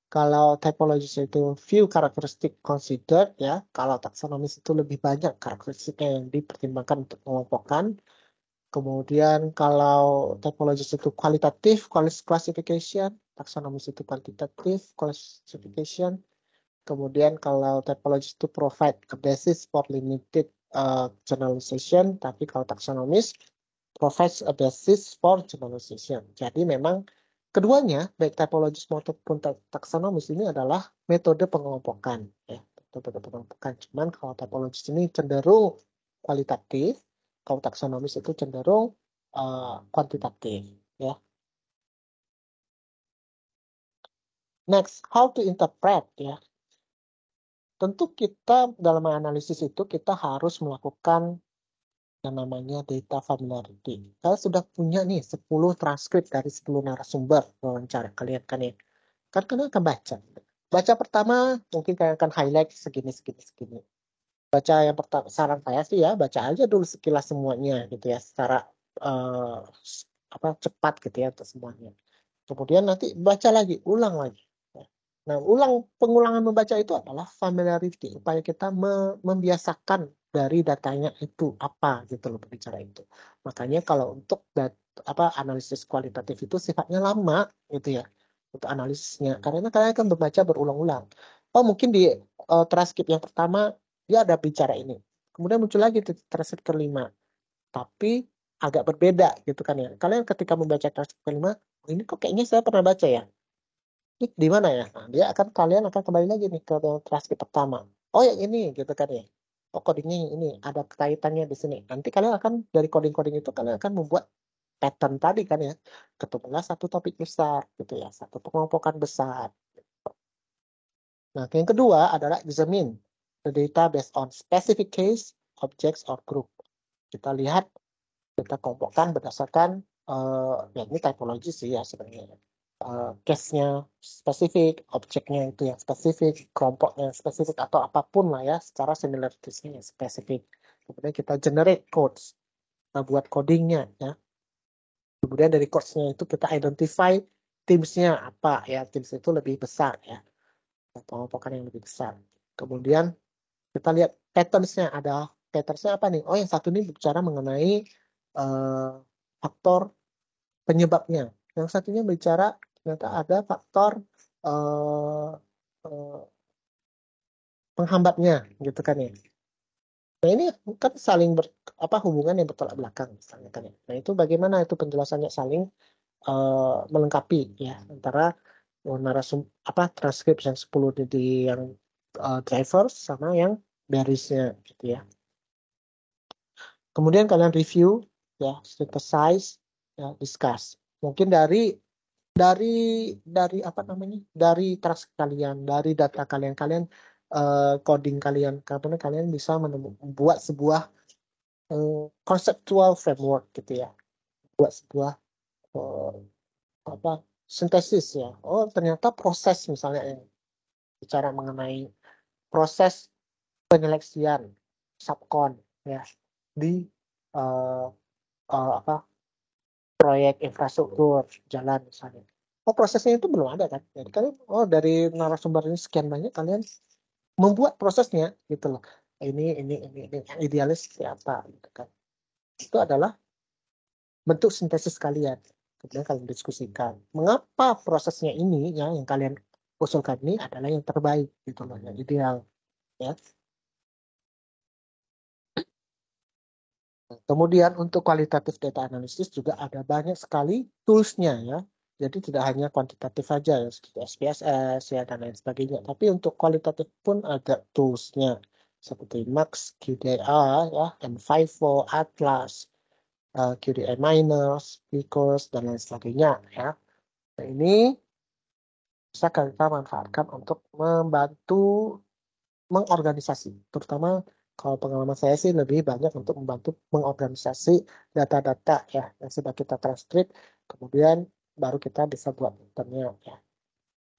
Kalau typologis itu few characteristic considered, ya. Kalau taksonomis itu lebih banyak karakteristiknya yang dipertimbangkan untuk mengelompokkan. Kemudian kalau typologis itu kualitatif, classification, taksonomis itu quantitative classification. Kemudian kalau typologis itu provide a basis for limited generalization, tapi kalau taksonomis provides a basis for generalization. Jadi memang keduanya, baik typologis maupun taksonomis ini adalah metode pengelompokan. Ya, metode pengelompokan. Cuman kalau typologis ini cenderung kualitatif, kalau taksonomis itu cenderung kuantitatif. Ya. Next, how to interpret. Ya. Tentu kita dalam analisis itu kita harus melakukan yang namanya data familiarity. Saya sudah punya nih 10 transkrip dari 10 narasumber wawancara kalian kan ya. Kan kalian akan baca. Baca pertama mungkin kalian akan highlight segini. Baca yang pertama, saran saya sih ya, baca aja dulu sekilas semuanya gitu ya, secara cepat gitu ya untuk semuanya. Kemudian nanti baca lagi, ulang lagi. Nah, pengulangan membaca itu adalah familiarity, upaya kita membiasakan dari datanya itu apa gitu loh berbicara itu. Makanya kalau untuk analisis kualitatif itu sifatnya lama gitu ya untuk analisisnya, karena kalian akan membaca berulang-ulang. Oh mungkin di transkrip yang pertama dia ada bicara ini, kemudian muncul lagi di transkrip kelima, tapi agak berbeda gitu kan ya. Kalian ketika membaca transkrip kelima, ini kok kayaknya saya pernah baca ya. Ini di mana ya? Nah, kalian akan kembali lagi nih ke transkrip pertama. Oh yang ini gitu kan ya. Oh codingnya ini ada kaitannya di sini. Nanti kalian akan dari coding-coding itu kalian akan membuat pattern tadi kan ya. Ketemulah satu topik besar gitu ya, satu pengelompokan besar. Nah, yang kedua adalah examine the data based on specific case, objects or group. Kita lihat, kita kelompokkan berdasarkan ya ini typologi sih ya sebenarnya. Case-nya spesifik, objeknya itu yang spesifik, kelompoknya yang spesifik, atau apapun lah ya, secara similarities-nya yang spesifik. Kemudian kita generate codes, kita buat codingnya ya. Kemudian dari codes-nya itu kita identify teams-nya apa ya, teams itu lebih besar ya, pengelompokan yang lebih besar. Kemudian kita lihat patterns-nya, ada patterns-nya apa nih? Oh yang satu ini bicara mengenai faktor penyebabnya. Yang satunya bicara ternyata ada faktor penghambatnya gitu kan ya. Nah ini kan saling hubungan yang bertolak belakang misalnya kan ya. Nah itu bagaimana itu penjelasannya saling melengkapi ya antara transkrip yang 10 di yang drivers sama yang bearisnya gitu ya. Kemudian kalian review ya, synthesize ya, discuss. Mungkin dari transkrip kalian, dari data kalian coding kalian, karena kalian bisa membuat sebuah conceptual framework gitu ya, buat sebuah sintesis ya. Oh ternyata proses misalnya yang bicara mengenai proses penyeleksian subkon ya di proyek infrastruktur jalan misalnya. Oh prosesnya itu belum ada kan? Jadi kalian dari narasumber ini sekian banyak kalian membuat prosesnya gitu loh. Ini idealis seperti apa gitu kan. Itu adalah bentuk sintesis kalian. Kemudian kalian diskusikan. Mengapa prosesnya ini ya yang kalian usulkan ini adalah yang terbaik gitu loh, yang ideal ya. Kemudian untuk kualitatif data analisis juga ada banyak sekali tools-nya ya. Jadi tidak hanya kuantitatif saja ya, seperti SPSS ya dan lain sebagainya. Tapi untuk kualitatif pun ada tools-nya seperti Max, QDA ya, M5O, Atlas, QDA Miners, Picos dan lain sebagainya ya. Nah, ini bisa kita manfaatkan untuk membantu mengorganisasi, terutama kalau pengalaman saya sih lebih banyak untuk membantu mengorganisasi data-data ya yang sudah kita transkrip, kemudian baru kita bisa buat pattern-nya ya.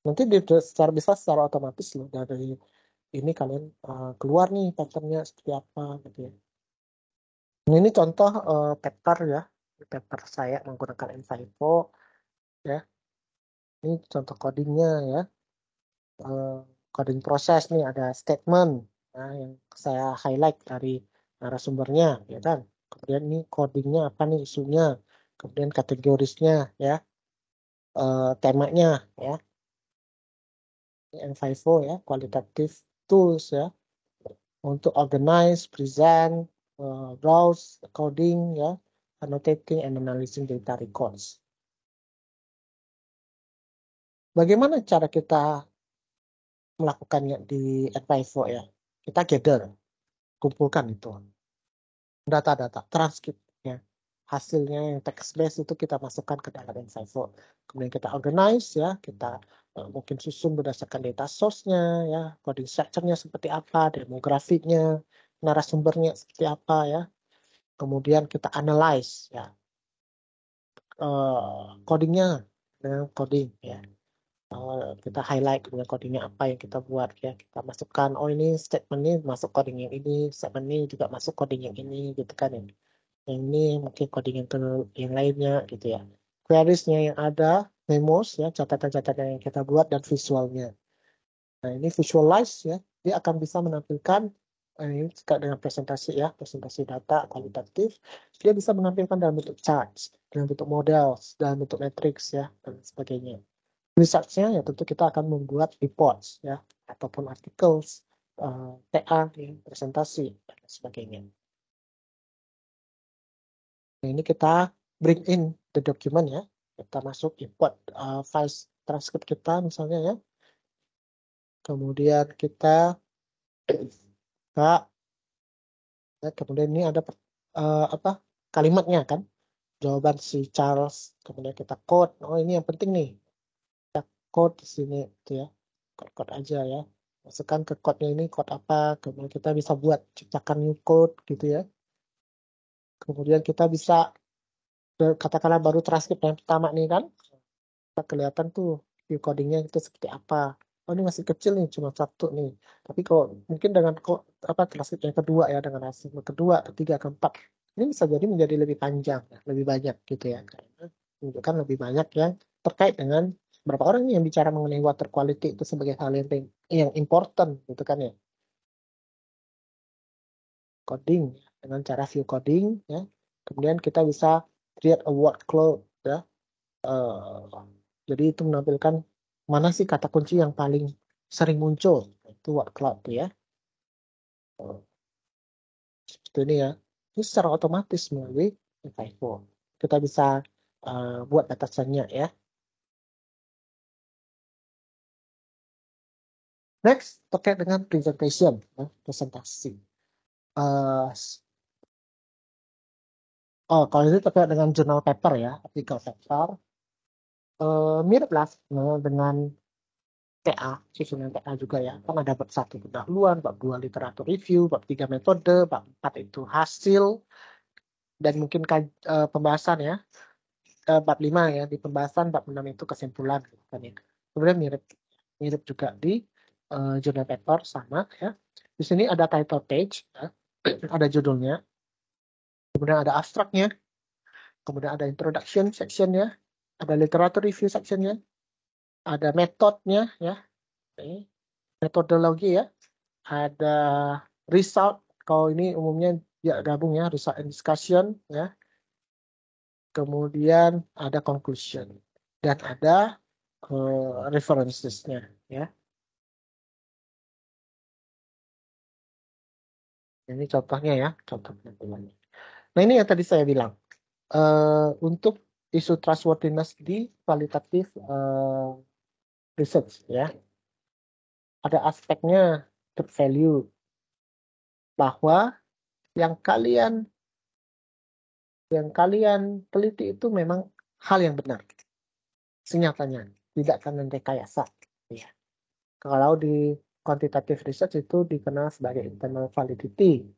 Nanti secara otomatis loh dari ini kalian keluar nih pattern-nya seperti apa gitu ya. Ini contoh pattern ya paper saya menggunakan M5O ya. Ini contoh codingnya ya. Coding proses nih ada statement yang saya highlight dari narasumbernya ya kan. Kemudian ini codingnya apa nih isunya, kemudian kategorisnya ya, temanya ya. Ini M5O ya, qualitative tools ya untuk organize, present, browse, coding ya, annotating and analyzing data records. Bagaimana cara kita melakukannya di M5O ya? Kita gather, kumpulkan itu data-data, transkripnya, hasilnya yang text based itu kita masukkan ke dalam M5O. Kemudian kita organize ya, kita mungkin susun berdasarkan data source-nya ya, coding structure-nya seperti apa, demografiknya, narasumbernya seperti apa ya. Kemudian kita analyze ya, codingnya dengan coding ya. Kita highlight kemudian codingnya apa yang kita buat ya, kita masukkan oh ini statement ini masuk coding yang ini, statement ini juga masuk coding yang ini gitu kan ya. Yang ini mungkin coding yang lainnya gitu ya. Queries-nya yang ada, memos ya, catatan-catatan yang kita buat dan visualnya. Nah ini visualize ya, dia akan bisa menampilkan ini dengan presentasi ya, presentasi data kualitatif, dia bisa menampilkan dalam bentuk charts, dalam bentuk models, dalam bentuk matrix ya dan sebagainya. Research-nya ya tentu kita akan membuat reports ya ataupun articles, TA, ya, presentasi dan sebagainya. Nah, ini kita bring in the document ya, kita masuk import files transcript kita misalnya ya. Kemudian kita kemudian ini ada apa kalimatnya kan, jawaban si Charles, kemudian kita code, oh ini yang penting nih, kita code di sini gitu ya, code aja ya, masukkan ke code-nya ini code apa, kemudian kita bisa buat ciptakan new code gitu ya. Kemudian kita bisa katakanlah baru transkrip yang pertama nih kan, kita kelihatan tuh view codingnya itu seperti apa. Oh ini masih kecil nih, cuma satu nih. Tapi kalau mungkin dengan transkrip yang kedua ya, dengan hasil kedua, ketiga, keempat, ini bisa jadi menjadi lebih panjang, lebih banyak gitu ya. Karena menunjukkan lebih banyak yang terkait dengan berapa orang yang bicara mengenai water quality itu sebagai hal yang important gitu kan ya. Coding dengan cara view coding ya. Kemudian kita bisa create a word cloud ya. Jadi itu menampilkan mana sih kata kunci yang paling sering muncul, itu word cloud ya. Seperti ini ya. Ini secara otomatis melalui M5O. Kita bisa buat batasannya ya. Next, terkait dengan presentation, ya, presentasi. Kalau ini terkait dengan journal paper ya, artikel paper. Mirip lah dengan TA, susunan TA juga ya. Kan ada bab 1 pendahuluan, bab 2 literatur review, bab 3 metode, bab 4 itu hasil, dan mungkin pembahasan ya. Bab 5 ya, di pembahasan, bab 6 itu kesimpulan. Kan ya. Kemudian mirip juga di journal paper sama ya. Di sini ada title page, ya. Ada judulnya, kemudian ada abstraknya, kemudian ada introduction sectionnya, ada literatur review sectionnya, ada metodenya ya, metodologi ya, ada result, kalau ini umumnya ya gabung ya, result and discussion ya, kemudian ada conclusion dan ada references-nya ya. Ini contohnya ya, contoh penampilannya. Nah ini yang tadi saya bilang, untuk isu trustworthiness di kualitatif research ya, ada aspeknya truth value, bahwa yang kalian teliti itu memang hal yang benar, senyatanya, tidak akan rekayasa. Ya. Kalau di quantitative research itu dikenal sebagai internal validity,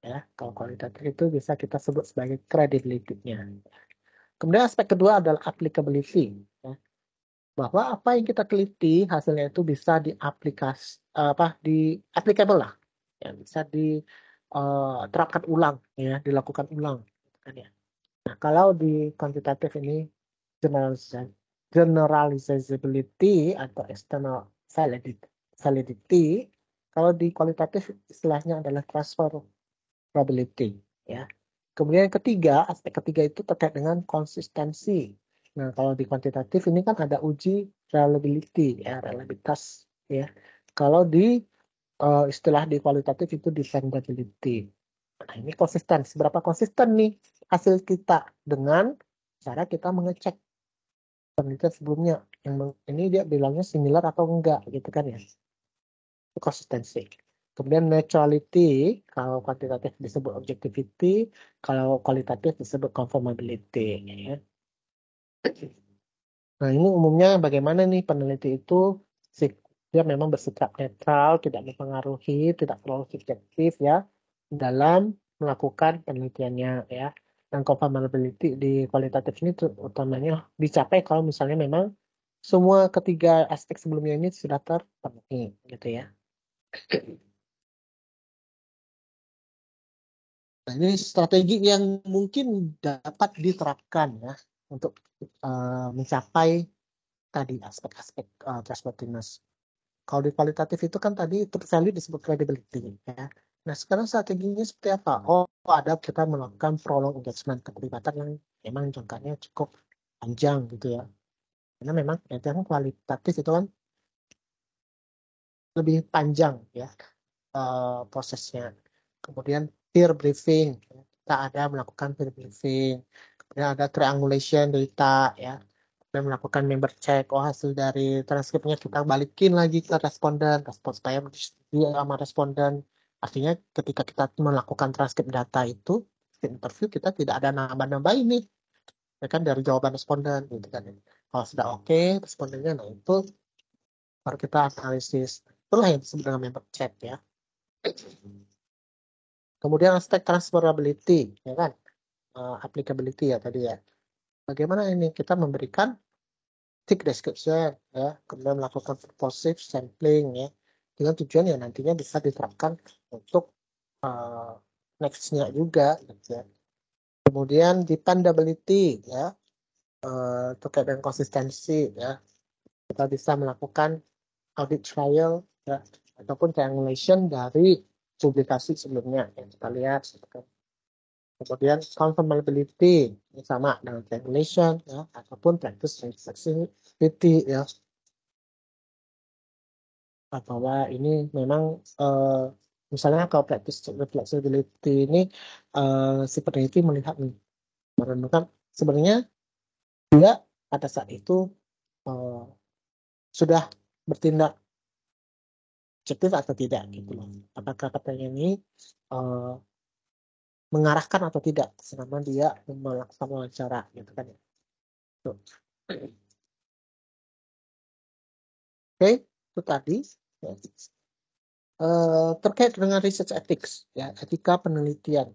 ya. Kalau kualitatif itu bisa kita sebut sebagai credibility-nya. Kemudian aspek kedua adalah applicability, ya. Bahwa apa yang kita teliti hasilnya itu bisa applicable lah, ya, bisa diterapkan ulang, ya, dilakukan ulang, kan ya. Nah, kalau di kuantitatif ini generalizability atau external validity, kalau di kualitatif istilahnya adalah transferability, ya. Kemudian yang ketiga, aspek ketiga itu terkait dengan konsistensi. Nah, kalau di kuantitatif ini kan ada uji reliability, ya, reliabilitas, ya. Kalau di istilah di kualitatif itu dependability. Nah, ini konsisten. Seberapa konsisten nih hasil kita dengan cara kita mengecek penelitian sebelumnya. Ini dia bilangnya similar atau enggak, gitu kan ya. Itu konsistensi. Kemudian neutrality, kalau kuantitatif disebut objectivity, kalau kualitatif disebut conformability. Ya. Nah, ini umumnya bagaimana nih peneliti itu dia memang bersikap netral, tidak mempengaruhi, tidak terlalu subjektif ya dalam melakukan penelitiannya ya. Dan conformability di kualitatif ini utamanya dicapai kalau misalnya memang semua ketiga aspek sebelumnya ini sudah terpenuhi gitu ya. Nah, ini strategi yang mungkin dapat diterapkan ya untuk mencapai tadi aspek-aspek trustworthiness. Kalau di kualitatif itu kan tadi truth value disebut credibility ya. Nah, sekarang strateginya seperti apa? Oh, ada kita melakukan prolong engagement, keterlibatan yang memang jangkanya cukup panjang gitu ya. Karena memang penelitian kualitatif itu kan lebih panjang ya prosesnya. Kemudian peer briefing, ya. Kita ada melakukan peer briefing. Kemudian ada triangulation data ya. Dan melakukan member check, oh hasil dari transkripnya kita balikin lagi ke responden, supaya dia sama responden. Artinya ketika kita melakukan transkrip data itu, interview kita tidak ada nambah-nambah ini, ya kan dari jawaban responden gitu kan. Kalau sudah oke respondennya, nah itu baru kita analisis. Itulah yang disebut dengan member check ya. Kemudian aspek transferability, ya kan, applicability ya tadi ya. Bagaimana ini kita memberikan thick description ya, kemudian melakukan purposive sampling ya, dengan tujuan ya nantinya bisa diterapkan untuk next-nya juga gitu ya. Kemudian dependability ya, terkait dengan konsistensi ya, kita bisa melakukan audit trial ya, ataupun triangulation dari publikasi sebelumnya yang kita lihat gitu kan. Kemudian conformability sama dengan triangulation ya, ataupun practice reflexivity ya, bahwa ini memang misalnya kalau practice reflexivity ini si peneliti melihat nih, merenungkan sebenarnya dia pada saat itu sudah bertindak objektif atau tidak gitu loh. Apakah katanya ini mengarahkan atau tidak selama dia melakukan wawancara gitu kan ya. Oke, itu tadi ya. Terkait dengan research ethics ya, etika penelitian.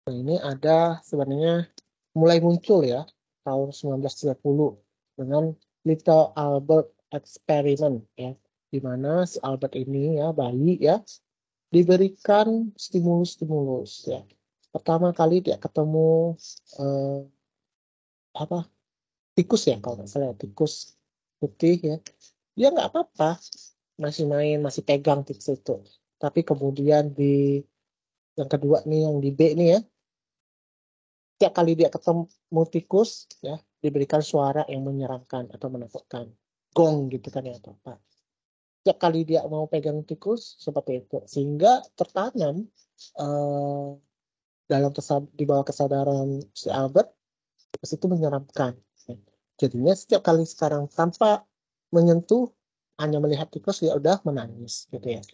Nah, ini ada sebenarnya mulai muncul ya tahun 1930 dengan Little Albert Experiment ya, di mana si Albert ini ya bayi ya diberikan stimulus ya. Pertama kali dia ketemu tikus ya, kalau nggak salah tikus putih ya, dia nggak apa-apa, masih main, masih pegang tikus itu. Tapi kemudian di yang kedua nih, yang di B nih ya, setiap kali dia ketemu tikus ya diberikan suara yang menyeramkan atau menakutkan, gong gitu kan ya, atau apa. Setiap kali dia mau pegang tikus seperti itu, sehingga tertanam di bawah kesadaran si Albert, tikus itu menyeramkan. Jadinya setiap kali sekarang tanpa menyentuh, hanya melihat tikus ya udah menangis gitu ya.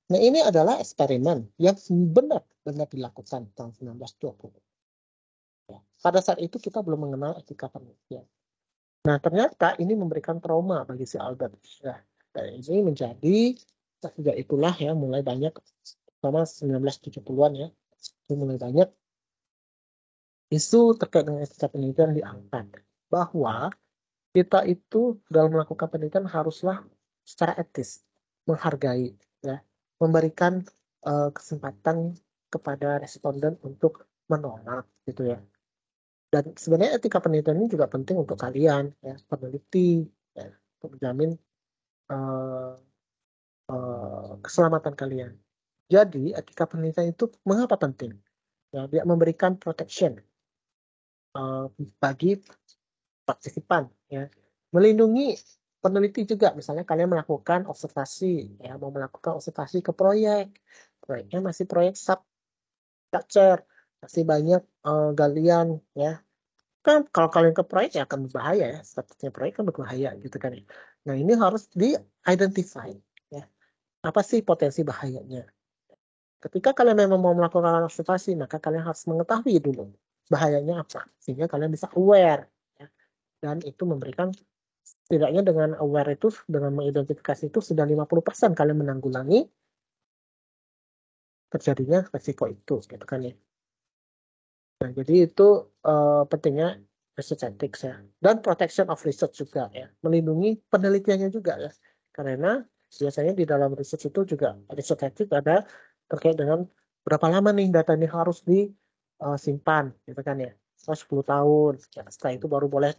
Nah, ini adalah eksperimen yang benar-benar dilakukan tahun 1920. Ya. Pada saat itu kita belum mengenal etika penelitian. Nah, ternyata ini memberikan trauma bagi si Albert. Ya. Dan ini menjadi sejak itulah ya mulai banyak, sama 1970-an ya, mulai banyak isu terkait dengan etika penelitian diangkat, bahwa kita itu dalam melakukan penelitian haruslah secara etis, menghargai ya, memberikan kesempatan kepada responden untuk menolak gitu ya. Dan sebenarnya etika penelitian ini juga penting untuk kalian, ya, peneliti, ya, untuk menjamin eh, keselamatan kalian. Jadi etika penelitian itu mengapa penting? Ya, dia memberikan protection bagi partisipan, ya, melindungi peneliti juga. Misalnya kalian melakukan observasi, ya, mau melakukan observasi ke proyeknya masih proyek substructure, masih banyak galian, ya. Kan kalau kalian ke proyek ya akan berbahaya, ya, statusnya proyek kan berbahaya gitu kan ya. Nah ini harus di-identify, ya, apa sih potensi bahayanya. Ketika kalian memang mau melakukan observasi, maka kalian harus mengetahui dulu bahayanya apa, sehingga kalian bisa aware, ya. Dan itu memberikan, setidaknya dengan aware itu, dengan mengidentifikasi itu, sudah 50% kalian menanggulangi terjadinya resiko itu, gitu kan ya. Nah, jadi itu pentingnya research ethics, ya. Dan protection of research juga, ya. Melindungi penelitiannya juga, ya. Karena biasanya di dalam research itu juga research ethics ada terkait dengan berapa lama nih data ini harus disimpan, gitu kan ya. 10 tahun. Ya, setelah itu baru boleh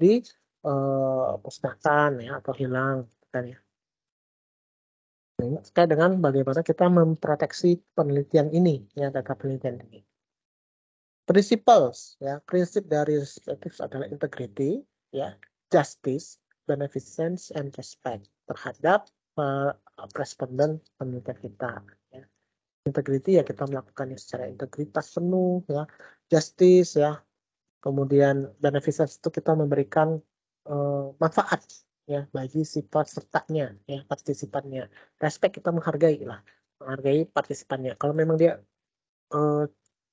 musnahkan, ya, atau hilang, gitu kan ya. Nah, ini terkait dengan bagaimana kita memproteksi penelitian ini, ya, data penelitian ini. Principles, ya, prinsip dari ethics adalah integrity, ya, justice, beneficence, and respect terhadap responden penelitian kita. Ya. Integrity, ya, kita melakukannya secara integritas penuh, ya, justice, ya, kemudian beneficence itu kita memberikan manfaat, ya, bagi si pesertanya, ya, partisipannya. Respect, kita menghargai partisipannya. Kalau memang dia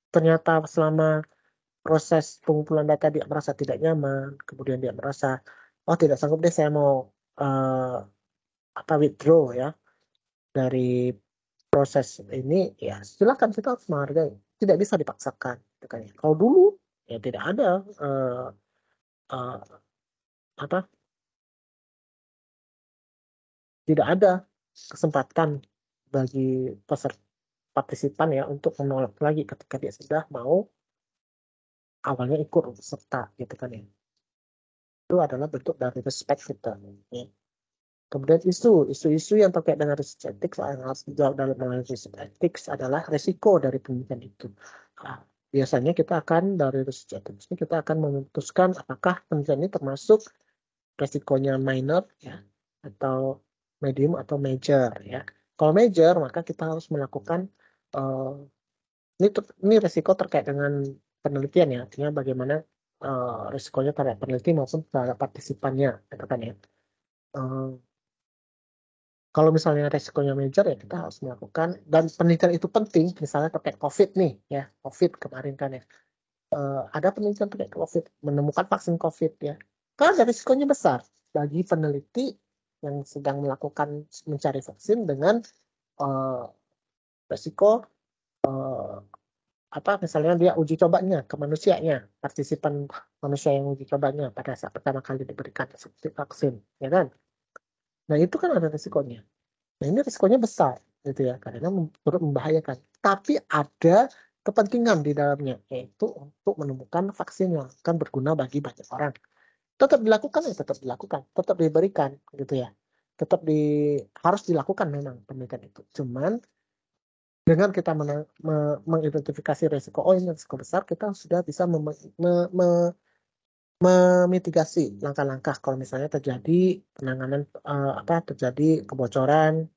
ternyata selama proses pengumpulan data dia merasa tidak nyaman, kemudian dia merasa, oh tidak sanggup deh, saya mau withdraw, ya, dari proses ini, ya silakan, kita harus menghargai, tidak bisa dipaksakan, gitu kan ya. Kalau dulu ya tidak ada tidak ada kesempatan bagi partisipan, ya, untuk menolak lagi ketika dia sudah mau awalnya ikut serta, gitu kan ya. Itu adalah bentuk dari respect kita, ya. Kemudian isu-isu yang terkait dengan research ethics yang harus dijawab dalam research ethics adalah resiko dari penelitian itu. Nah, biasanya kita akan dari research ethics ini kita akan memutuskan apakah penelitian ini termasuk resikonya minor, ya, atau medium atau major, ya. Kalau major, maka kita harus melakukan ini resiko terkait dengan penelitian, ya, artinya bagaimana resikonya terhadap peneliti maupun terhadap partisipannya, gitu kan ya. Kalau misalnya resikonya major, ya kita harus melakukan, dan penelitian itu penting, misalnya terkait COVID nih, ya, COVID kemarin kan ya, ada penelitian terkait COVID, menemukan vaksin COVID, ya, karena risikonya besar bagi peneliti yang sedang mencari vaksin dengan resiko misalnya dia uji cobanya ke manusianya, partisipan manusia yang uji cobanya pada saat pertama kali diberikan vaksin, ya kan? Nah itu kan ada risikonya. Nah ini risikonya besar, gitu ya, karena membahayakan. Tapi ada kepentingan di dalamnya, yaitu untuk menemukan vaksin yang akan berguna bagi banyak orang. Tetap dilakukan, ya tetap dilakukan, tetap diberikan, gitu ya. Harus dilakukan memang penelitian itu. Cuman dengan kita mengidentifikasi risiko, oh ini risiko besar, kita sudah bisa memitigasi langkah-langkah kalau misalnya terjadi penanganan terjadi kebocoran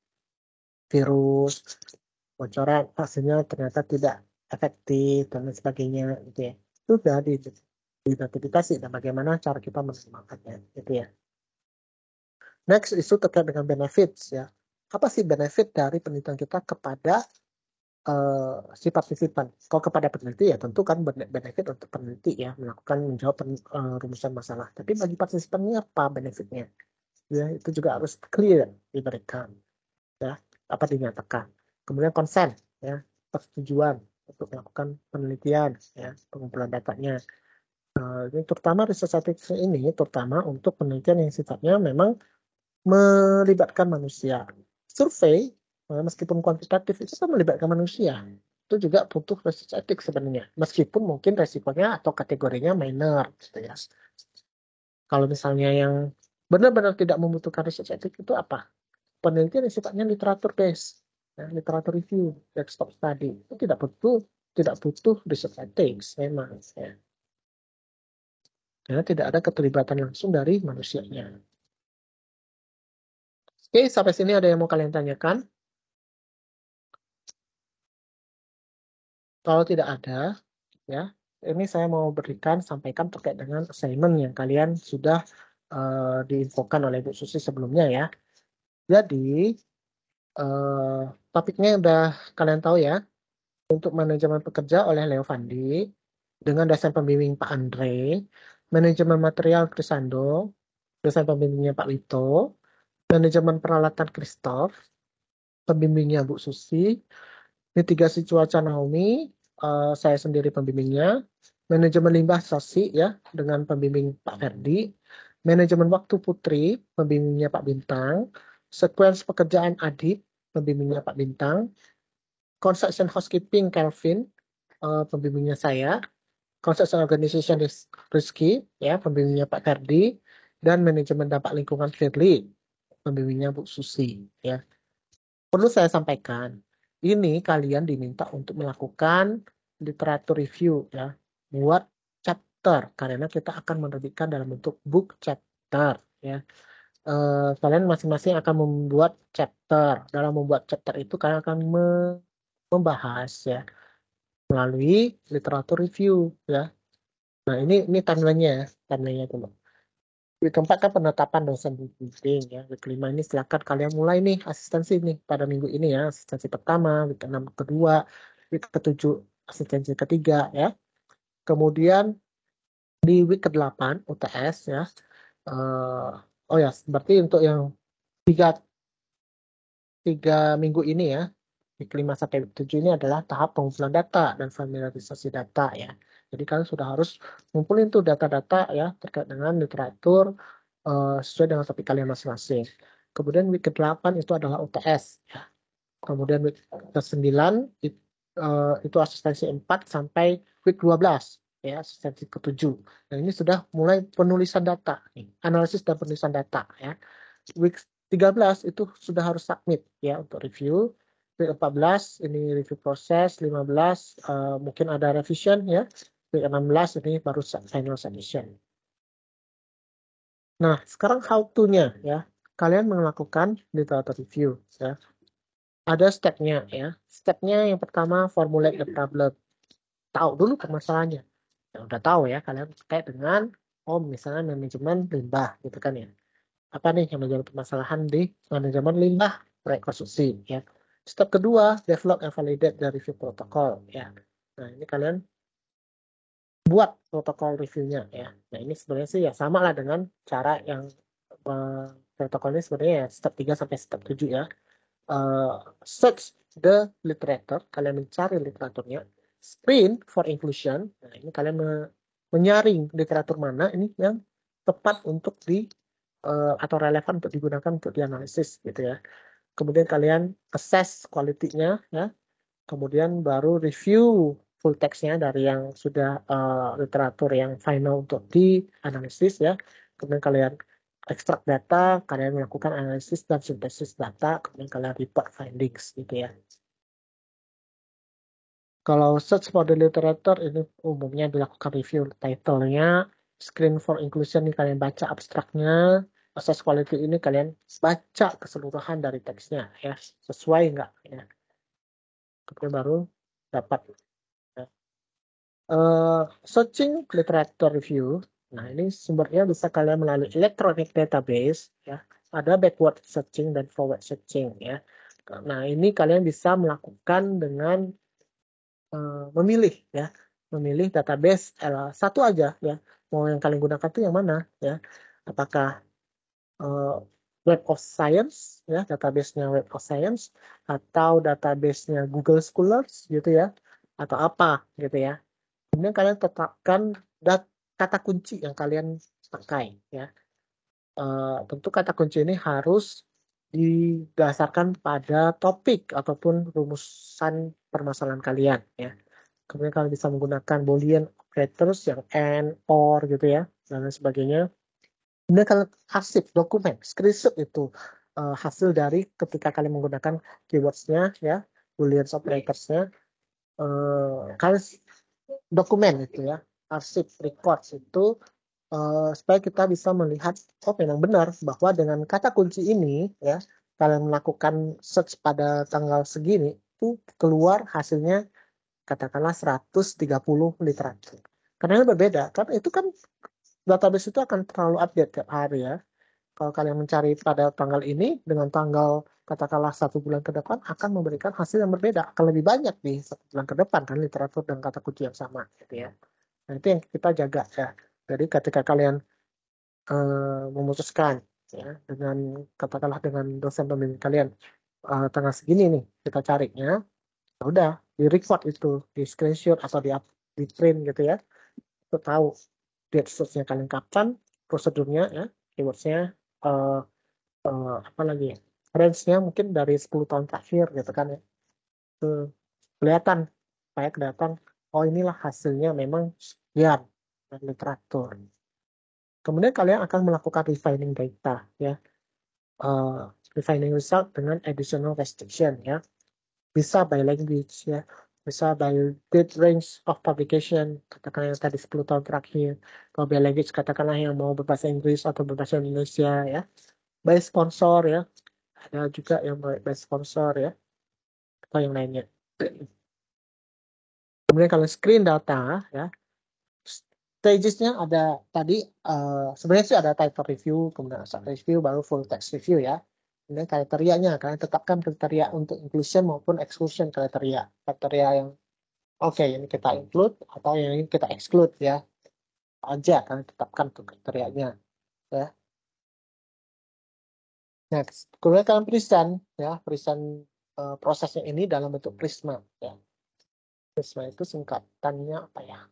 virus, bocoran vaksinnya ternyata tidak efektif dan lain sebagainya, gitu ya. Itu sudah diidentifikasi dan bagaimana cara kita mengembangkannya, gitu ya. Next, isu terkait dengan benefits, ya. Apa sih benefit dari penelitian kita kepada si partisipan? Kalau kepada peneliti, ya tentu kan benefit untuk peneliti, ya, menjawab rumusan masalah. Tapi bagi partisipannya apa benefitnya? Ya, itu juga harus clear diberikan, ya, apa dinyatakan. Kemudian consent, ya, persetujuan untuk melakukan penelitian, ya, pengumpulan datanya. Ini terutama research ethics ini terutama untuk penelitian yang sifatnya memang melibatkan manusia. Survei, meskipun kuantitatif, itu kan melibatkan manusia. itu juga butuh research ethics sebenarnya. Meskipun mungkin resikonya atau kategorinya minor gitu ya. Kalau misalnya yang benar-benar tidak membutuhkan research ethics itu apa? Penelitian yang sifatnya literatur based, ya, literatur review, desktop study itu tidak butuh research ethics memang ya. Karena tidak ada keterlibatan langsung dari manusianya. Oke, sampai sini ada yang mau kalian tanyakan? Kalau tidak ada, ya, ini saya mau sampaikan terkait dengan assignment yang kalian sudah diinfokan oleh Bu Susi sebelumnya ya. Jadi topiknya udah kalian tahu ya, untuk manajemen pekerja oleh Leo Fandi dengan desain pembimbing Pak Andre, manajemen material Krisando, desain pembimbingnya Pak Wito, manajemen peralatan Christoph, pembimbingnya Bu Susi, mitigasi cuaca Naomi, saya sendiri pembimbingnya, manajemen limbah Sosi ya dengan pembimbing Pak Ferdi, manajemen waktu Putri, pembimbingnya Pak Bintang, sequence pekerjaan Adit, pembimbingnya Pak Bintang, construction housekeeping Kelvin, pembimbingnya saya, construction organization Rizky, ya pembimbingnya Pak Ferdi, dan manajemen dampak lingkungan Firly, pembimbingnya Bu Susi. Ya, perlu saya sampaikan, ini kalian diminta untuk melakukan literatur review ya, buat chapter karena kita akan menerbitkan dalam bentuk book chapter ya. Kalian masing-masing akan membuat chapter. Dalam membuat chapter itu kalian akan membahas ya melalui literatur review ya. Nah ini timelinenya dulu. Week keempat kan penetapan dosen bimbing ya. Week kelima ini silakan kalian mulai nih asistensi nih pada minggu ini ya. Asistensi pertama, week ke-6 kedua, week ke-7 asistensi ketiga ya. Kemudian di week ke-8 UTS ya. Oh ya, berarti untuk yang tiga minggu ini ya, week 5 sampai week 7 ini adalah tahap pengumpulan data dan familiarisasi data ya. Jadi kalian sudah harus ngumpulin tuh data-data ya terkait dengan literatur sesuai dengan topik kalian masing-masing. Kemudian week ke-8 itu adalah UTS ya. Kemudian week ke-9 itu asistensi 4 sampai week 12 ya, asistensi ke-7. Dan ini sudah mulai penulisan data, analisis dan penulisan data ya. Week 13 itu sudah harus submit ya untuk review. Week 14 ini review proses, 15 mungkin ada revision ya. Week 16 ini baru final submission. Nah, sekarang how to-nya ya. Kalian melakukan literatur review ya. Ada step-nya ya. Step-nya yang pertama formulate the problem. Tahu dulu permasalahannya. Ya, udah tahu ya kalian terkait dengan misalnya manajemen limbah gitu kan ya. Apa nih yang menjadi permasalahan di manajemen limbah proyek konstruksi ya. Step kedua, develop and validate the review protocol ya. Nah, ini kalian buat protokol reviewnya ya. Nah, ini sebenarnya sih ya sama lah dengan cara yang protokol ini sebenarnya ya step 3 sampai step 7 ya. Search the literature, kalian mencari literaturnya. Screen for inclusion. Nah, ini kalian menyaring literatur mana ini yang tepat untuk atau relevan untuk digunakan untuk dianalisis gitu ya. Kemudian kalian assess quality-nya ya. Kemudian baru review full text-nya dari yang sudah literatur yang final untuk dianalisis ya. Kemudian kalian ekstrak data, kalian melakukan analisis dan sintesis data, kemudian kalian report findings gitu ya. Kalau search for the literature ini umumnya dilakukan review title-nya, screen for inclusion ini kalian baca abstraknya, assess quality ini kalian baca keseluruhan dari teksnya ya, sesuai enggak ya. Kemudian baru dapat ya. Searching literature review. Nah, ini sumbernya bisa kalian melalui electronic database ya. Ada backward searching dan forward searching ya. Nah, ini kalian bisa melakukan dengan memilih ya. Memilih database satu aja ya. Mau yang kalian gunakan itu yang mana ya? Apakah Web of Science ya, database-nya Web of Science atau database-nya Google Scholars gitu ya. Atau apa gitu ya. Kemudian kalian tetapkan kata kunci yang kalian pakai ya. Tentu kata kunci ini harus didasarkan pada topik ataupun rumusan permasalahan kalian ya. Kemudian kalian bisa menggunakan Boolean operators yang and, or gitu ya, dan lain sebagainya. Kemudian kalian arsip dokumen, screenshot itu hasil dari ketika kalian menggunakan keywords-nya ya, Boolean operators-nya, kalian dokumen itu ya, arsip records itu supaya kita bisa melihat oh memang benar bahwa dengan kata kunci ini ya kalian melakukan search pada tanggal segini itu keluar hasilnya katakanlah 130 literatur. Karena berbeda, karena itu kan database itu akan terlalu update tiap hari ya. Kalau kalian mencari pada tanggal ini dengan tanggal katakanlah 1 bulan ke depan akan memberikan hasil yang berbeda, akan lebih banyak di 1 bulan ke depan kan literatur dan kata kunci yang sama gitu ya. Nah itu yang kita jaga ya. Jadi ketika kalian memutuskan ya dengan katakanlah dengan dosen pembimbing kalian tanggal segini nih kita carinya, ya udah di record itu, di screenshot atau di print gitu ya, untuk tahu date source-nya kalian kapan, prosedurnya ya, keywords-nya apa lagi ya, range-nya mungkin dari 10 tahun terakhir gitu kan ya, kelihatan kayak kelihatan oh inilah hasilnya memang sekian literatur. Kemudian kalian akan melakukan refining data ya, refining result dengan additional restriction ya, bisa by language ya, bisa by date range of publication, katakanlah yang tadi 10 tahun terakhir. Kalau by language katakanlah yang mau berbahasa Inggris atau berbahasa Indonesia ya, by sponsor ya, ada juga yang by sponsor ya, atau yang lainnya. Kemudian kalau screen data ya, stagesnya ada tadi sebenarnya sih ada title review, kemudian asset review, baru full text review ya. Kemudian kriterianya kalian tetapkan kriteria untuk inclusion maupun exclusion kriteria yang oke ini kita include atau yang ini kita exclude ya, aja kalian tetapkan tuh kriterianya ya. Next, kemudian kalian present ya, present prosesnya ini dalam bentuk Prisma ya. Prisma itu singkatannya apa ya?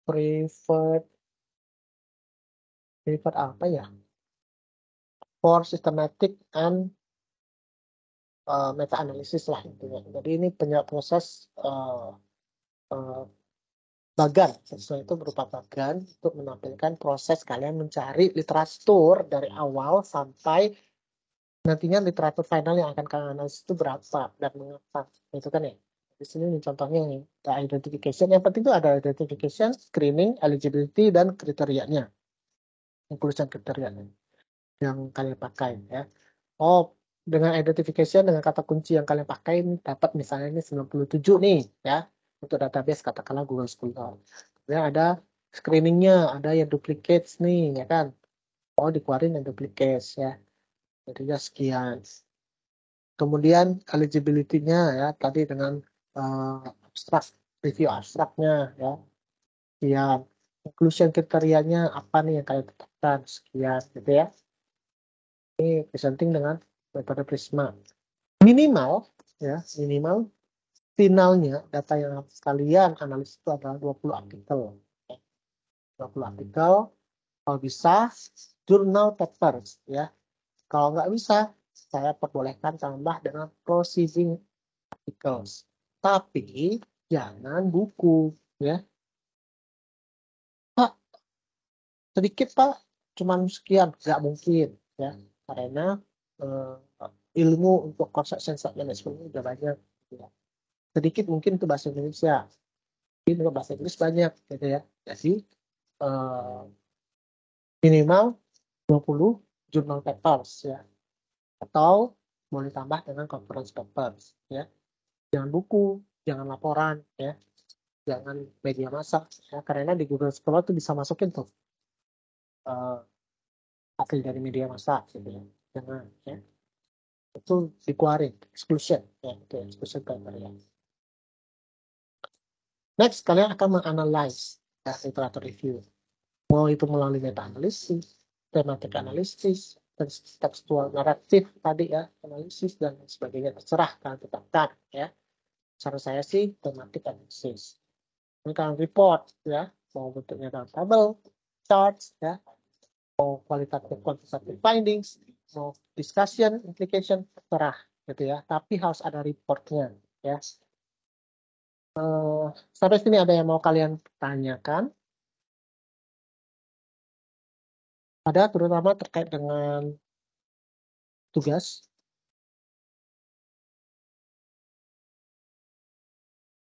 Preferred apa ya? For systematic and meta analysis lah intinya. Jadi ini proses bagan, sesuai itu berupa bagan untuk menampilkan proses kalian mencari literatur dari awal sampai nantinya literatur final yang akan kalian analisis itu berapa dan mengapa, itu kan ya. Di sini nih contohnya nih, ada identification. Yang penting itu ada identification, screening, eligibility, dan kriterianya, inclusion kriterianya yang kalian pakai ya. Oh, dengan identification dengan kata kunci yang kalian pakai dapat misalnya ini 97 nih ya untuk database katakanlah Google Scholar. Kemudian ada screeningnya, ada yang duplicates nih ya kan. Oh, dikeluarin yang duplicates ya. Jadi ya sekian. Kemudian eligibility-nya ya tadi dengan abstrak, review abstraknya ya. Sekian. Inclusion kriterianya apa nih yang kalian tetapkan sekian gitu ya. Ini presenting dengan metode Prisma. Minimal finalnya data yang kalian analisis itu adalah 20 artikel. 20 artikel, kalau bisa journal papers ya. Kalau nggak bisa, saya perbolehkan tambah dengan proceeding articles. Tapi jangan buku ya. Pak, sedikit Pak, cuman sekian, nggak mungkin ya. Karena ilmu untuk konsep sensor management udah banyak ya. Sedikit mungkin itu bahasa Indonesia, mungkin untuk bahasa Inggris banyak gitu ya. Jadi minimal 20 journal papers ya, atau boleh tambah dengan conference papers ya. Jangan buku, jangan laporan ya, jangan media massa ya, karena di Google Scholar tuh bisa masukin tuh hasil dari media massa gitu ya. Jangan ya, itu dikeluarin, exclusion ya, itu exclusion kriteria. Next, kalian akan menganalize ya, literatur review. Mau itu melalui meta analisis, thematic analisis, tekstual naratif tadi ya, analisis dan sebagainya, terserah kalian tetapkan ya. Cara saya sih thematic analisis. Ini kalian report ya, mau bentuknya dalam tabel, charts ya, qualitative quantitative findings, mau discussion, implication, terserah gitu ya. Tapi harus ada reportnya ya. Sampai sini ada yang mau kalian tanyakan? Ada terutama terkait dengan tugas.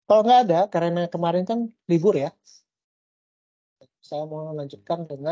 Kalau nggak ada, karena kemarin kan libur ya. Saya mau lanjutkan dengan